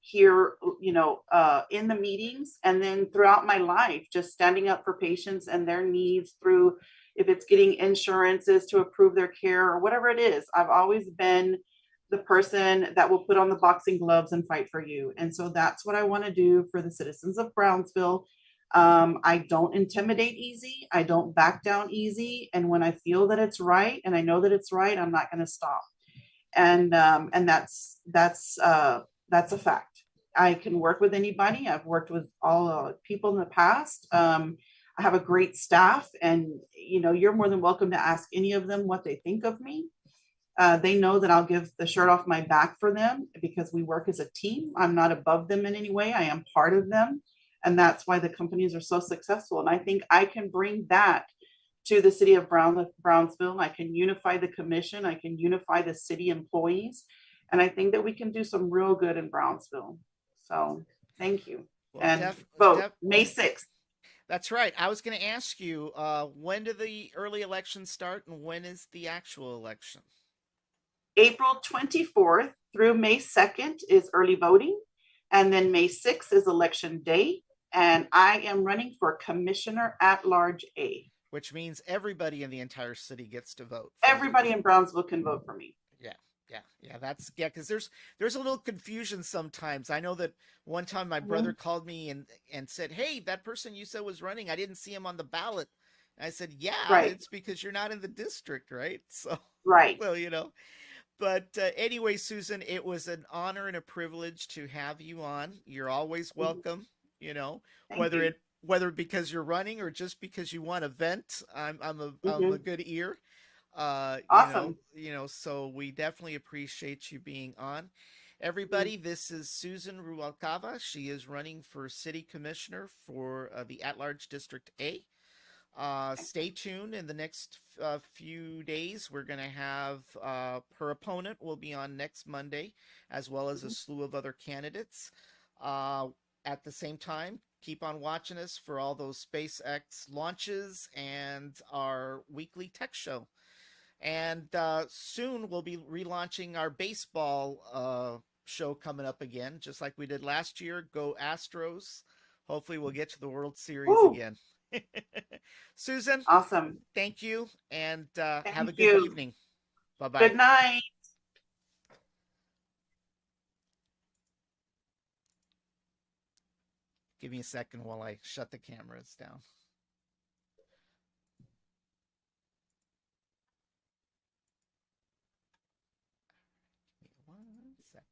here, in the meetings, and then throughout my life, just standing up for patients and their needs through, if it's getting insurances to approve their care or whatever it is. I've always been the person that will put on the boxing gloves and fight for you. And so that's what I want to do for the citizens of Brownsville. I don't intimidate easy. I don't back down easy. And when I feel that it's right and I know that it's right, I'm not going to stop. And that's a fact. I can work with anybody. I've worked with all people in the past. I have a great staff, and you're more than welcome to ask any of them what they think of me. They know that I'll give the shirt off my back for them because we work as a team. I'm not above them in any way. I am part of them. And that's why the companies are so successful. And I think I can bring that to the city of Brownsville. I can unify the commission. I can unify the city employees. And I think that we can do some real good in Brownsville. So thank you. Well, And vote May 6th. that's right. I was going to ask you, when do the early elections start, and when is the actual election? April 24th through May 2nd is early voting. And then May 6th is election day. And I am running for Commissioner at Large A. Which means everybody in the entire city gets to vote for you. Everybody in Brownsville can vote for me. Yeah, yeah. That's yeah. Because there's a little confusion sometimes. I know that one time my brother Mhm. called me and said, "Hey, that person you said was running, I didn't see him on the ballot." And I said, "Yeah, Right, it's because you're not in the district, right?" So, right. so. But anyway, Susan, it was an honor and a privilege to have you on. You're always Mhm. welcome. You know, Thank whether you. it whether because you're running or just because you want to vent, I'm a Hmm. good ear. Awesome. So we definitely appreciate you being on. Mhm. Everybody, this is Susan Ruvalcaba. She is running for city commissioner for the at-large District A. Stay tuned in the next few days. We're going to have her opponent will be on next Monday, as well as a Mhm. slew of other candidates. Uh, at the same time, keep on watching us for all those SpaceX launches and our weekly tech show. And soon we'll be relaunching our baseball show coming up again, just like we did last year. Go Astros. Hopefully, we'll get to the World Series Woo. again. Susan, Awesome. thank you, and have a Thank good you. evening. Bye bye. Good night. Give me a second while I shut the cameras down. Give me 1 second.